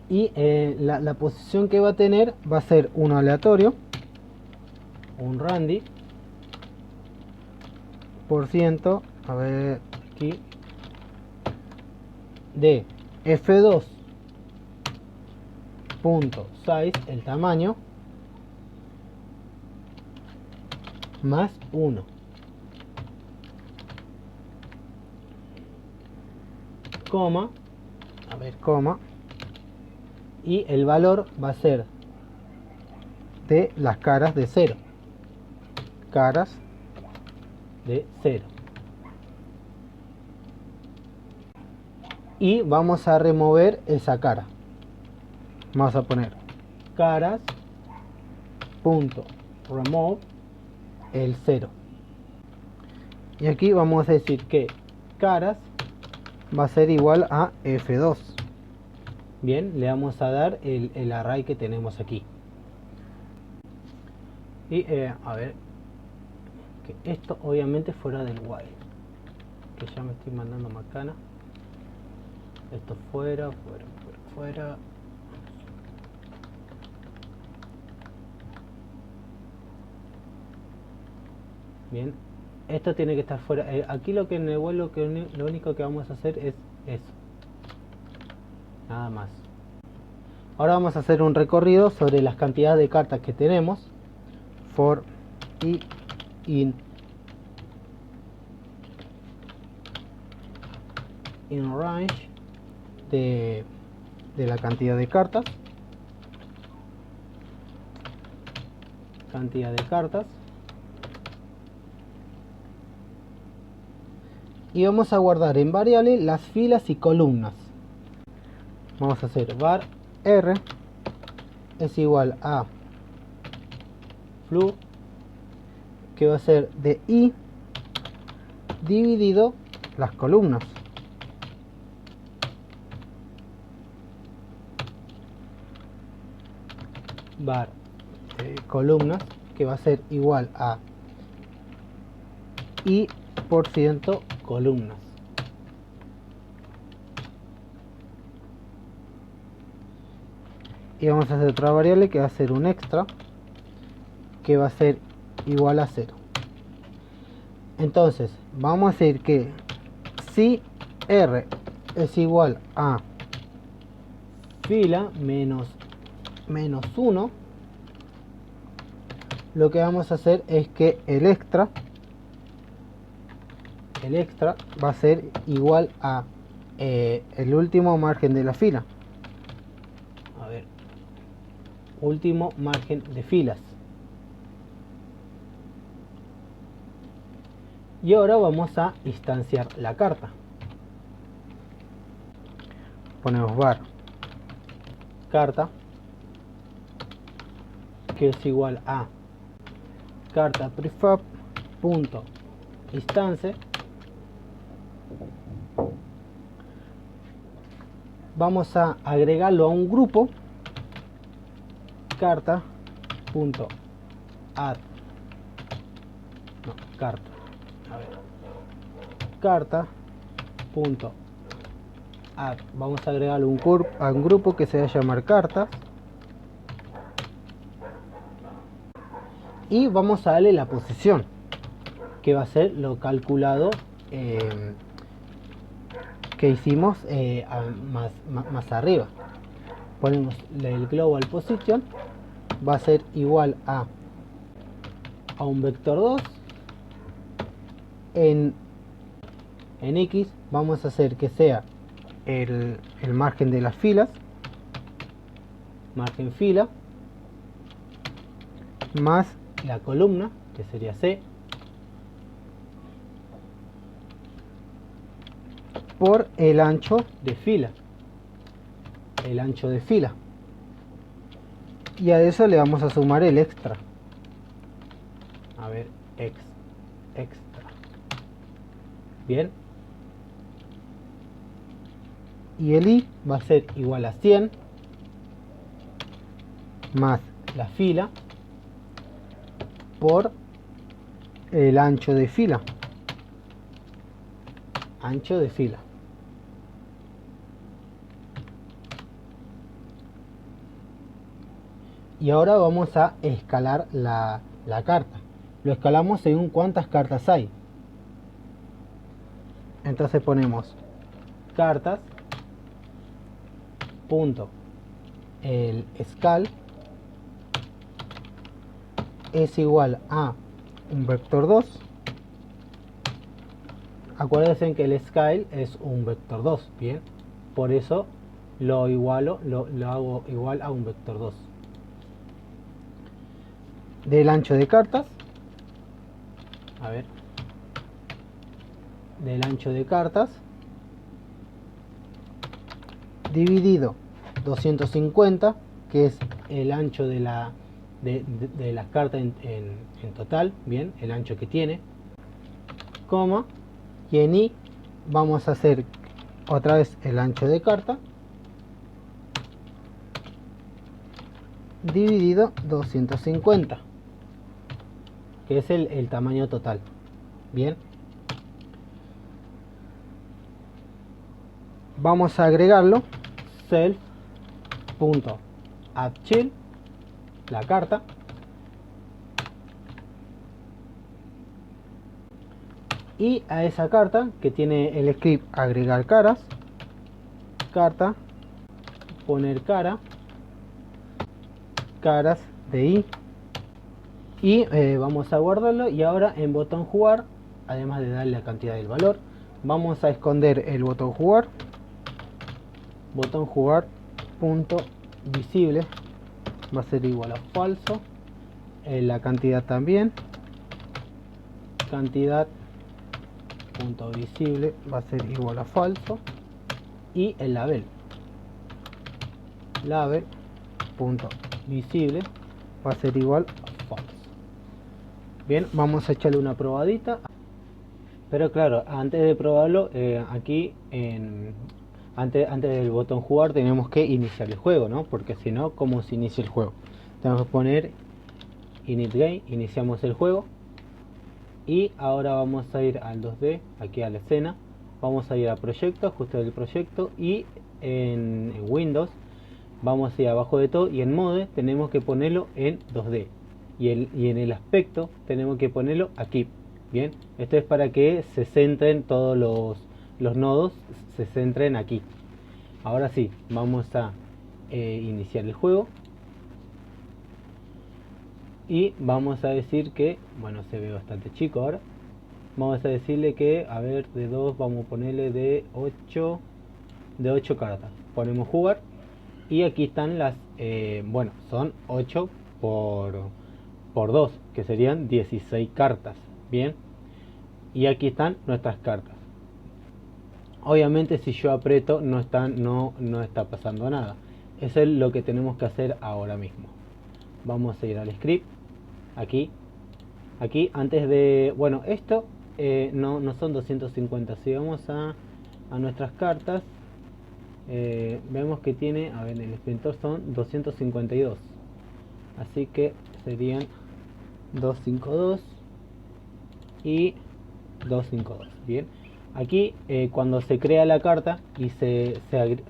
y la posición que va a tener va a ser uno aleatorio, un randy por ciento, a ver aquí, de f2 punto size, el tamaño, más 1. Coma, a ver, coma, y el valor va a ser de las caras de 0, caras de 0, y vamos a remover esa cara. Vamos a poner caras punto remove el 0, y aquí vamos a decir que caras va a ser igual a f2. Bien, le vamos a dar el array que tenemos aquí, y a ver, que esto obviamente fuera del while, que ya me estoy mandando macana. Esto fuera. Bien, esto tiene que estar fuera. Aquí lo que en el while lo único que vamos a hacer es eso, nada más. Ahora vamos a hacer un recorrido sobre las cantidades de cartas que tenemos. For i in range de la cantidad de cartas. Y vamos a guardar en variable las filas y columnas. Vamos a hacer var r es igual a flu, que va a ser de i dividido las columnas. Var columnas, que va a ser igual a i por ciento columnas. Y vamos a hacer otra variable que va a ser un extra, que va a ser igual a 0. Entonces vamos a decir que si r es igual a fila menos 1, lo que vamos a hacer es que el extra va a ser igual a el último margen de la fila. A ver, último margen de filas. Y ahora vamos a instanciar la carta. Ponemos var carta, que es igual a carta prefab punto instance. Vamos a agregarlo a un grupo, carta punto add, no, carta, a ver, carta punto add. Vamos a agregarlo a un grupo que se va a llamar cartas, y vamos a darle la posición, que va a ser lo calculado que hicimos más arriba. Ponemos el global position, va a ser igual a un vector 2 en X. Vamos a hacer que sea el margen de las filas, margen fila, más la columna, que sería C, por el ancho de fila, el ancho de fila, y a eso le vamos a sumar el extra. A ver, extra. Bien, y el i va a ser igual a 100 más la fila por el ancho de fila, ancho de fila. Y ahora vamos a escalar la carta. Lo escalamos según cuántas cartas hay. Entonces ponemos cartas punto el scal es igual a un vector 2. Acuérdense que el scale es un vector 2, bien, por eso lo igualo, lo hago igual a un vector 2 del ancho de cartas. A ver, del ancho de cartas dividido 250, que es el ancho de las cartas en total, bien, el ancho que tiene, coma, y en i vamos a hacer otra vez el ancho de carta dividido 250, que es el tamaño total. Bien, vamos a agregarlo self.addChild, la carta, y a esa carta que tiene el script agregar caras, carta poner caras de i, y vamos a guardarlo. Y ahora en botón jugar, además de darle la cantidad del valor, vamos a esconder el botón jugar punto visible va a ser igual a falso, la cantidad también, cantidad punto visible va a ser igual a falso, y el label punto visible va a ser igual a falso. Bien, vamos a echarle una probadita, pero claro, antes de probarlo, aquí antes del botón jugar tenemos que iniciar el juego, ¿no? Porque si no, ¿cómo se inicia el juego? Tenemos que poner init game, iniciamos el juego, y ahora vamos a ir al 2D, aquí a la escena, vamos a ir a proyecto, ajuste del proyecto, y en Windows vamos a ir abajo de todo, y en mode tenemos que ponerlo en 2D, y en el aspecto tenemos que ponerlo aquí. Bien, esto es para que se centren todos los nodos, se centren aquí. Ahora sí, vamos a iniciar el juego, y vamos a decir que, bueno, se ve bastante chico ahora. Vamos a decirle que, a ver, de 2 vamos a ponerle de 8 de 8 cartas. Ponemos jugar y aquí están las, bueno, son 8 por 2, que serían 16 cartas. Bien, y aquí están nuestras cartas. Obviamente si yo aprieto no está pasando nada. Eso es lo que tenemos que hacer ahora mismo. Vamos a ir al script, aquí antes de, bueno, esto no son 250. Si vamos a nuestras cartas, vemos que tiene, a ver, el pintor son 252, así que serían 252 y 252. Bien, aquí cuando se crea la carta y se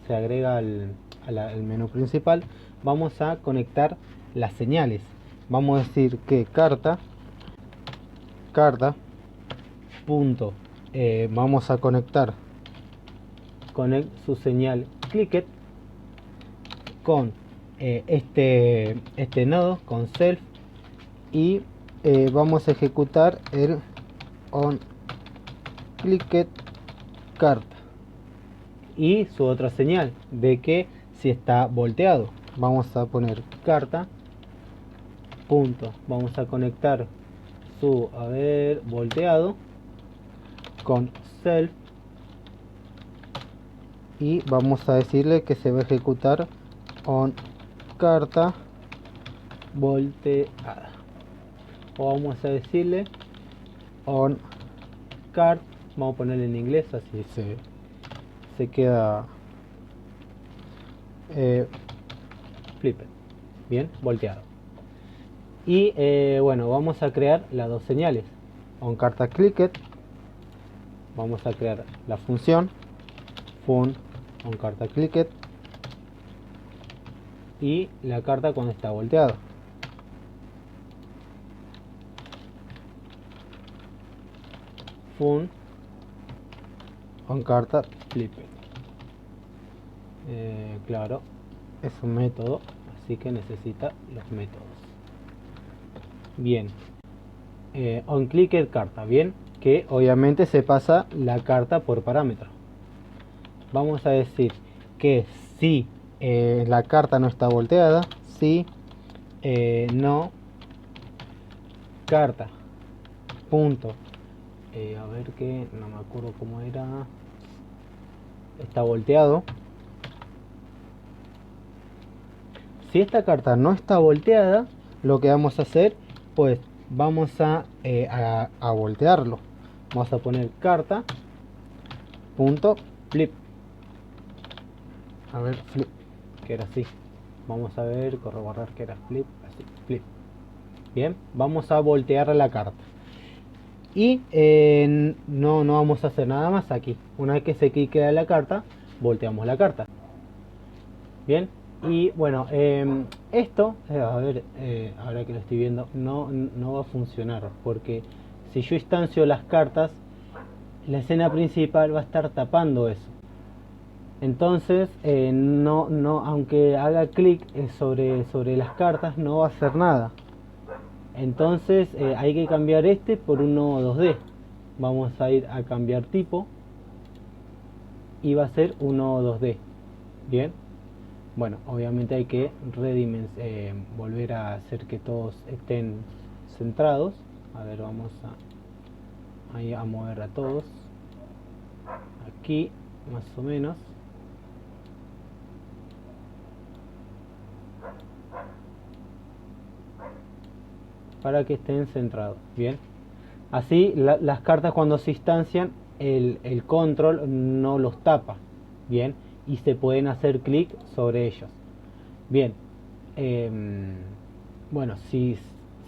agrega al menú principal, vamos a conectar las señales. Vamos a decir que carta punto, vamos a conectar su señal clicket con este nodo, con self, y vamos a ejecutar el on clicket carta y su otra señal de que si está volteado. Vamos a poner carta punto, vamos a conectar su volteado con self y vamos a decirle que se va a ejecutar on carta volteada, o vamos a decirle on card, vamos a ponerle en inglés, así se queda flipped, bien, volteado. Y bueno, vamos a crear las dos señales. On carta clicked, vamos a crear la función fun on carta clicked y la carta cuando está volteada. Fun on carta flipped. Claro, es un método, así que necesita los métodos. Bien, on clicked carta, bien, que obviamente se pasa la carta por parámetro. Vamos a decir que si la carta no está volteada, si no carta punto, a ver que no me acuerdo cómo era, está volteado. Si esta carta no está volteada, lo que vamos a hacer, pues vamos a voltearlo. Vamos a poner carta punto flip, a ver, flip, que era así. Vamos a ver, corroborar que era flip, así, flip. Bien, vamos a voltear la carta. Y no vamos a hacer nada más aquí. Una vez que se queda la carta, volteamos la carta. Bien, y bueno, esto, a ver, ahora que lo estoy viendo, no va a funcionar, porque si yo instancio las cartas, la escena principal va a estar tapando eso. Entonces, aunque haga clic sobre las cartas, no va a hacer nada. Entonces, hay que cambiar este por un nodo 2D. Vamos a ir a cambiar tipo y va a ser un nodo 2D. Bien. Bueno, obviamente hay que volver a hacer que todos estén centrados. A ver, vamos a mover a todos aquí, más o menos. Para que estén centrados. Bien, así las cartas cuando se instancian, el control no los tapa. Bien, y se pueden hacer clic sobre ellos. Bien, bueno, si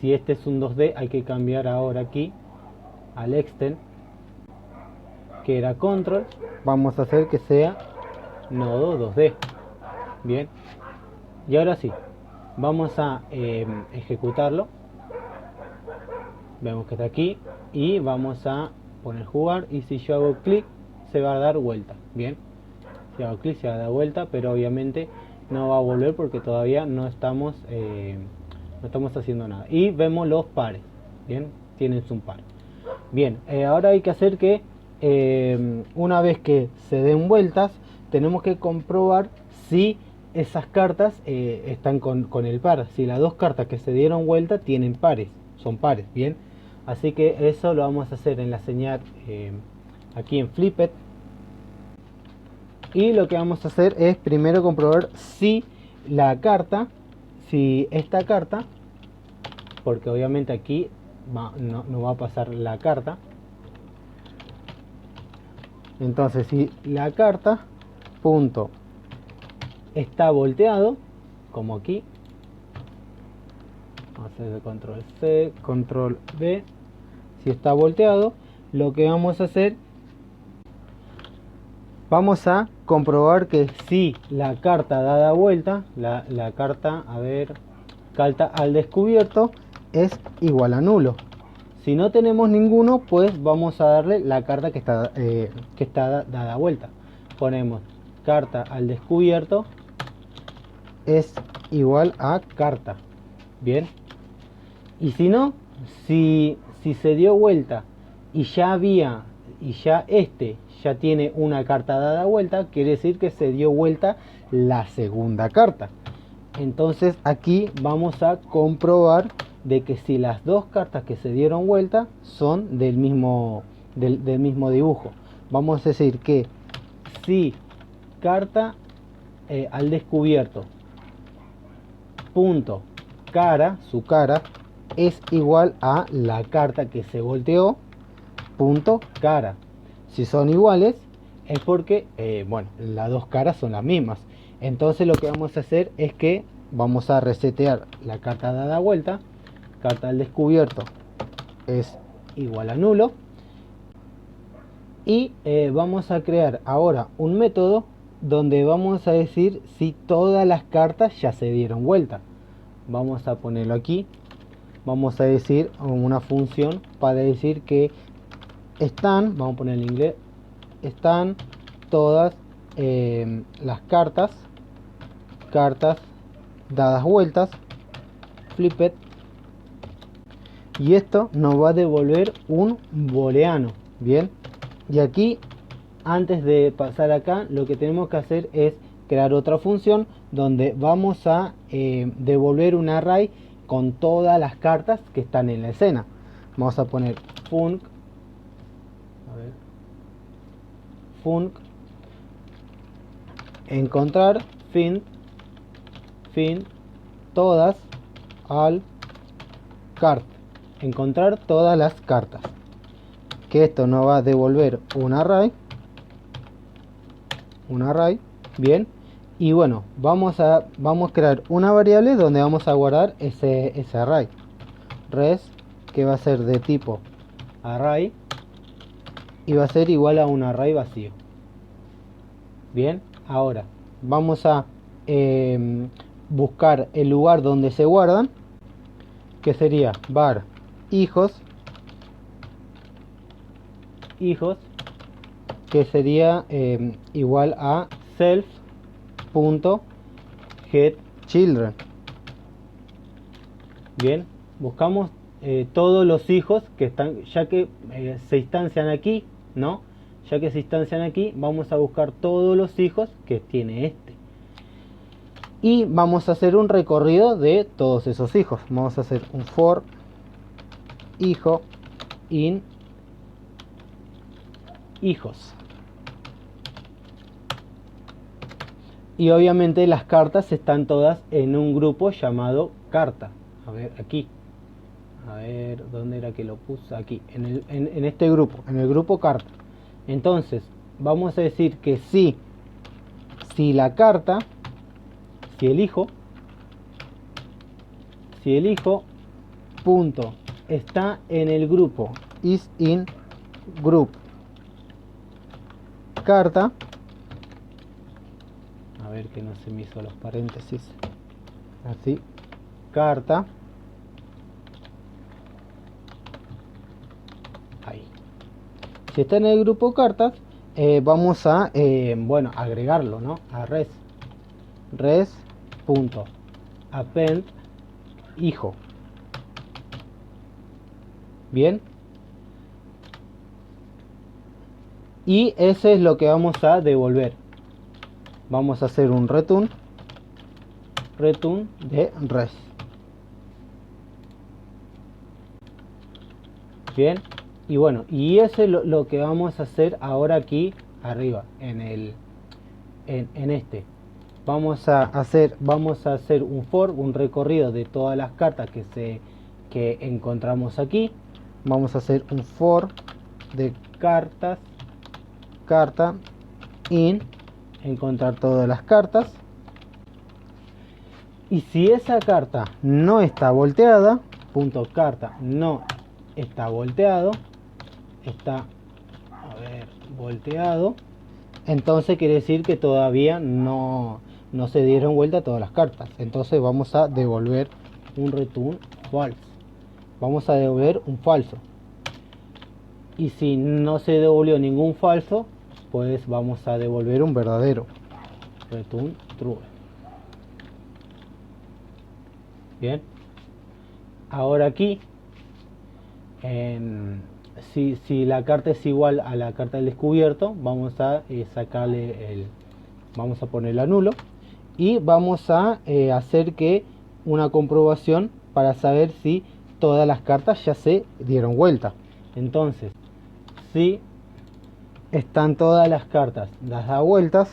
este es un 2D, hay que cambiar ahora aquí al extend, que era control. Vamos a hacer que sea nodo 2D. Bien, y ahora sí, vamos a ejecutarlo. Vemos que está aquí y vamos a poner jugar, y si yo hago clic se va a dar vuelta. Bien, si hago clic se va a dar vuelta, pero obviamente no va a volver porque todavía no estamos haciendo nada. Y vemos los pares. Bien, tienen un par. Bien, ahora hay que hacer que una vez que se den vueltas, tenemos que comprobar si esas cartas están con el par, si las dos cartas que se dieron vuelta tienen pares, son pares, bien. Así que eso lo vamos a hacer en la señal aquí en Flipped. Y lo que vamos a hacer es primero comprobar si la carta, si esta carta, porque obviamente aquí no va a pasar la carta. Entonces si la carta punto está volteado, como aquí, vamos a hacer control C, control V, si está volteado, lo que vamos a hacer, vamos a comprobar que si la carta dada vuelta, la carta, a ver, carta al descubierto es igual a nulo. Si no tenemos ninguno, pues vamos a darle la carta que está dada vuelta. Ponemos carta al descubierto es igual a carta. Bien. Y si no, si se dio vuelta y ya ya tiene una carta dada vuelta, quiere decir que se dio vuelta la segunda carta. Entonces aquí vamos a comprobar de que si las dos cartas que se dieron vuelta son del mismo dibujo. Vamos a decir que si carta al descubierto punto cara, su cara, es igual a la carta que se volteó punto cara. Si son iguales es porque bueno, las dos caras son las mismas. Entonces lo que vamos a hacer es que vamos a resetear la carta dada vuelta, carta al descubierto es igual a nulo, y vamos a crear ahora un método donde vamos a decir si todas las cartas ya se dieron vuelta. Vamos a ponerlo aquí, vamos a decir una función para decir que están, vamos a poner en inglés, están todas las cartas dadas vueltas, flipped, y esto nos va a devolver un booleano. Bien, y aquí antes de pasar acá lo que tenemos que hacer es crear otra función donde vamos a devolver un array con todas las cartas que están en la escena. Vamos a poner func, encontrar find todas al cart, encontrar todas las cartas, que esto nos va a devolver un array, bien. Y bueno, vamos a crear una variable donde vamos a guardar ese array, res, que va a ser de tipo array y va a ser igual a un array vacío. Bien, ahora vamos a buscar el lugar donde se guardan, que sería var hijos, que sería igual a self.getChildren. Bien, buscamos todos los hijos que están, ya que se instancian aquí, ¿no? Ya que se instancian aquí, vamos a buscar todos los hijos que tiene este. Y vamos a hacer un recorrido de todos esos hijos. Vamos a hacer un for hijo in hijos. Y obviamente las cartas están todas en un grupo llamado carta. A ver, aquí. A ver, ¿dónde era que lo puse? Aquí, en este grupo, en el grupo carta. Entonces, vamos a decir que si la carta, si el hijo punto está en el grupo is in group carta, a ver que no se me hizo los paréntesis, así, carta, ahí. Si está en el grupo cartas, vamos a bueno, agregarlo, ¿no? A res punto append hijo. Bien, y ese es lo que vamos a devolver. vamos a hacer un return de res. Bien, y bueno, y eso es lo que vamos a hacer ahora aquí arriba en este. Vamos a hacer un for, un recorrido de todas las cartas que encontramos aquí. Vamos a hacer un for de carta in, encontrar todas las cartas. Y si esa carta no está volteada, punto carta no está volteado, volteado, entonces quiere decir que todavía no se dieron vuelta todas las cartas. Entonces vamos a devolver un return false. Vamos a devolver un falso. Y si no se devolvió ningún falso, pues vamos a devolver un verdadero. Return true. Bien. Ahora aquí, si la carta es igual a la carta del descubierto, vamos a sacarle vamos a ponerlo a nulo. Y vamos a hacer que una comprobación para saber si todas las cartas ya se dieron vuelta. Entonces, si están todas las cartas dadas vueltas,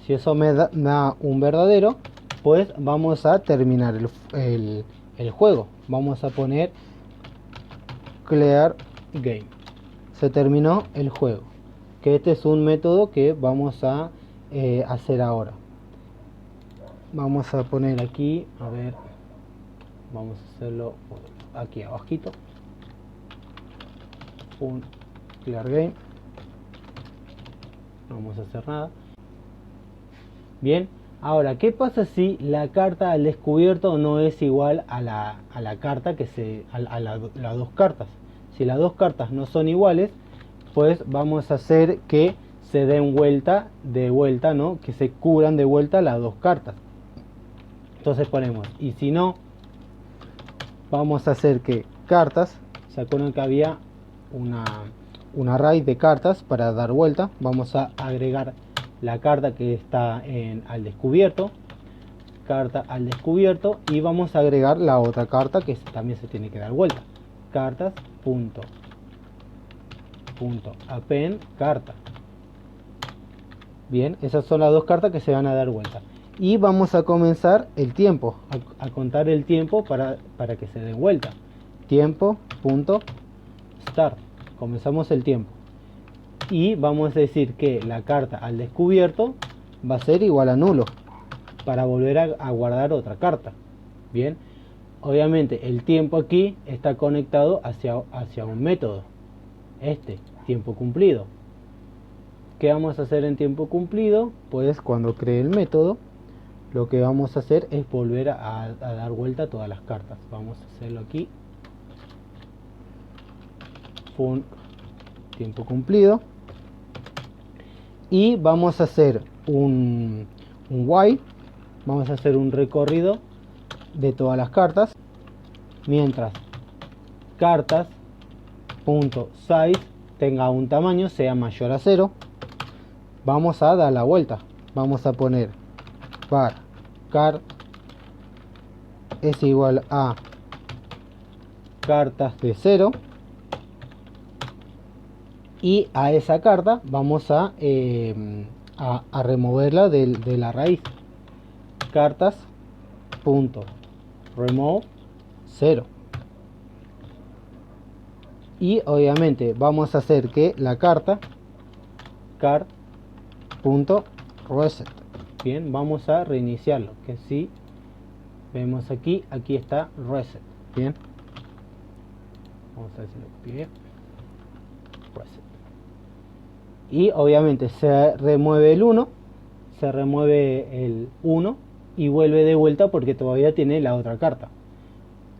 si eso me da un verdadero, pues vamos a terminar el juego. Vamos a poner clear game. Se terminó el juego. Que este es un método que vamos a hacer ahora. Vamos a poner aquí, a ver, vamos a hacerlo aquí abajito, un clear game. No vamos a hacer nada. Bien, ahora, ¿qué pasa si la carta al descubierto no es igual a la carta a las dos cartas? Si las dos cartas no son iguales, pues vamos a hacer que se den de vuelta, ¿no? Que se cubran de vuelta las dos cartas. Entonces ponemos, y si no, vamos a hacer que cartas, ¿se acuerdan que había un array de cartas para dar vuelta? Vamos a agregar la carta que está al descubierto, carta al descubierto, y vamos a agregar la otra carta que también se tiene que dar vuelta. Cartas punto append carta. Bien, esas son las dos cartas que se van a dar vuelta. Y vamos a comenzar el tiempo, a contar el tiempo para que se den vuelta. Tiempo punto start. Comenzamos el tiempo. Y vamos a decir que la carta al descubierto va a ser igual a nulo para volver a guardar otra carta. Bien, obviamente el tiempo aquí está conectado hacia un método, tiempo cumplido. ¿Qué vamos a hacer en tiempo cumplido? Pues cuando cree el método, lo que vamos a hacer es volver a dar vuelta a todas las cartas. Vamos a hacerlo aquí, tiempo cumplido, y vamos a hacer un while. Vamos a hacer un recorrido de todas las cartas mientras cartas.size tenga un tamaño sea mayor a 0. Vamos a dar la vuelta. Vamos a poner var car es igual a cartas de 0, y a esa carta vamos a removerla de la raíz. Cartas.remove 0. Y obviamente vamos a hacer que la carta card.reset. Bien, vamos a reiniciarlo, que si vemos aquí está reset. Bien, vamos a ver si lo copié. Reset. Y obviamente se remueve el 1, y vuelve de vuelta porque todavía tiene la otra carta.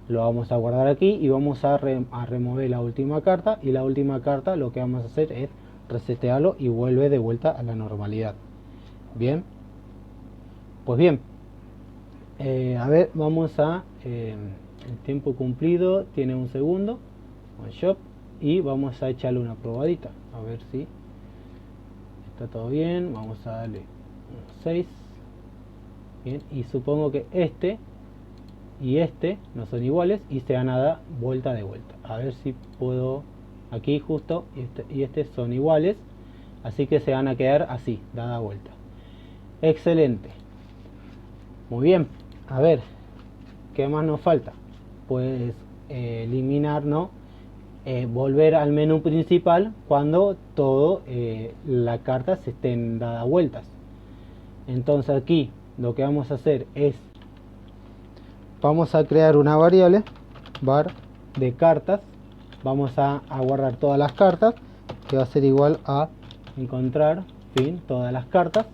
Lo vamos a guardar aquí y vamos a remover la última carta, y la última carta lo que vamos a hacer es resetearlo y vuelve de vuelta a la normalidad. Bien, pues bien, a ver, vamos a el tiempo cumplido tiene un segundo, on shop, y vamos a echarle una probadita a ver si está todo bien, vamos a darle 6. Bien, y supongo que este y este no son iguales y se van a dar vuelta de vuelta. A ver si puedo, aquí justo, y este son iguales, así que se van a quedar así, dada vuelta. Excelente. Muy bien, a ver, ¿qué más nos falta? Pues eliminar, ¿no? Volver al menú principal cuando todo la carta se estén dadas vueltas. Entonces aquí lo que vamos a hacer es, vamos a crear una variable var de cartas, vamos a guardar todas las cartas, que va a ser igual a encontrar fin todas las cartas,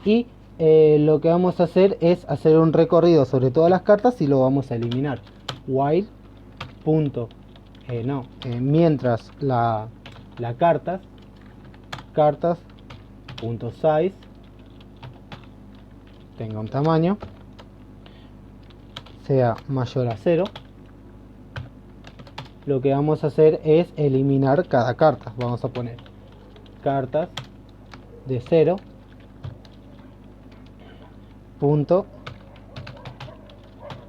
y lo que vamos a hacer es hacer un recorrido sobre todas las cartas y lo vamos a eliminar. While mientras la cartas.size tenga un tamaño sea mayor a 0, lo que vamos a hacer es eliminar cada carta. Vamos a poner cartas de 0 punto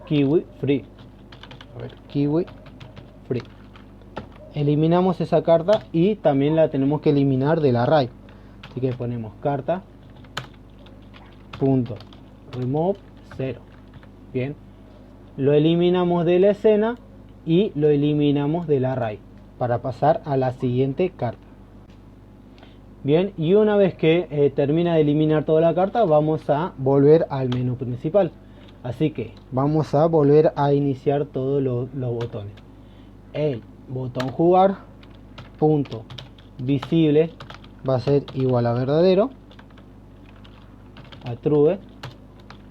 kiwi free. A ver, kiwi free. Eliminamos esa carta y también la tenemos que eliminar del array. Así que ponemos carta punto remove 0. Bien, lo eliminamos de la escena y lo eliminamos del array para pasar a la siguiente carta. Bien, y una vez que termina de eliminar toda la carta, vamos a volver al menú principal. Así que vamos a volver a iniciar todos los botones. El botón jugar punto visible va a ser igual a verdadero, a true.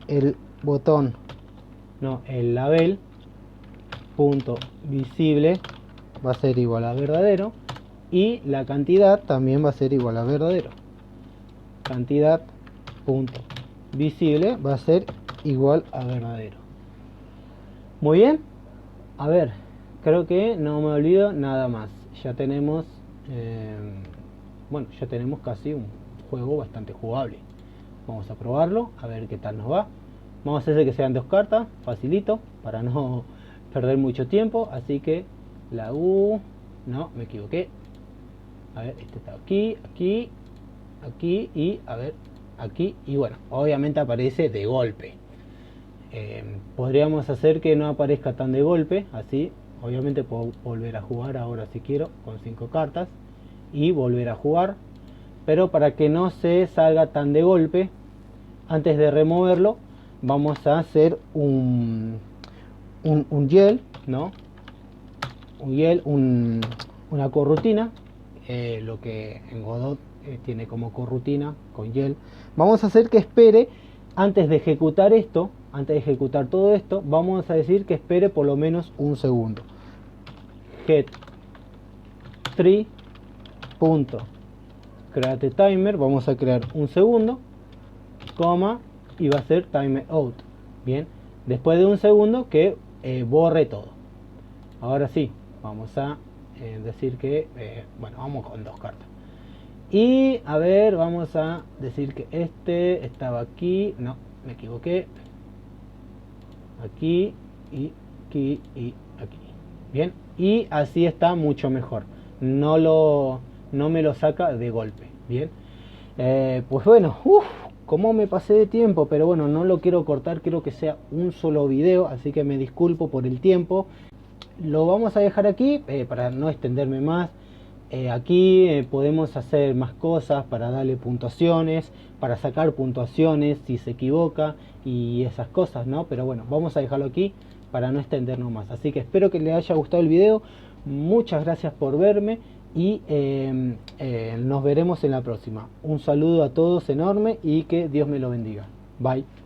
El botón, el label punto visible va a ser igual a verdadero, y la cantidad también va a ser igual a verdadero. Cantidad punto visible va a ser igual a verdadero. Muy bien, a ver, creo que no me olvido nada más. Ya tenemos ya tenemos casi un juego bastante jugable. Vamos a probarlo, a ver qué tal nos va. Vamos a hacer que sean 2 cartas, facilito, para no perder mucho tiempo. Así que la U, no, me equivoqué. A ver, este está aquí, aquí, aquí y a ver, aquí. Y bueno, obviamente aparece de golpe. Podríamos hacer que no aparezca tan de golpe, así. Obviamente puedo volver a jugar ahora si quiero, con 5 cartas. Y volver a jugar. Pero para que no se salga tan de golpe, antes de removerlo, vamos a hacer un YEL, ¿no? Un YEL, una corrutina, lo que en Godot tiene como corrutina con YEL. Vamos a hacer que espere, antes de ejecutar esto, antes de ejecutar todo esto, vamos a decir que espere por lo menos un segundo. Get tree punto create timer, vamos a crear un segundo, coma, y va a ser timeout. Bien, después de un segundo que borre todo. Ahora sí, vamos a decir que bueno, vamos con 2 cartas. Y a ver, vamos a decir que este estaba aquí, no, me equivoqué, aquí y aquí y aquí. Bien, y así está mucho mejor, no me lo saca de golpe. Bien, pues bueno, como me pasé de tiempo, pero bueno, no lo quiero cortar, quiero que sea un solo video, así que me disculpo por el tiempo. Lo vamos a dejar aquí para no extenderme más. Aquí podemos hacer más cosas para darle puntuaciones, para sacar puntuaciones si se equivoca y esas cosas, ¿no? Pero bueno, vamos a dejarlo aquí para no extendernos más. Así que espero que les haya gustado el video. Muchas gracias por verme y nos veremos en la próxima. Un saludo a todos enorme y que Dios me lo bendiga. Bye.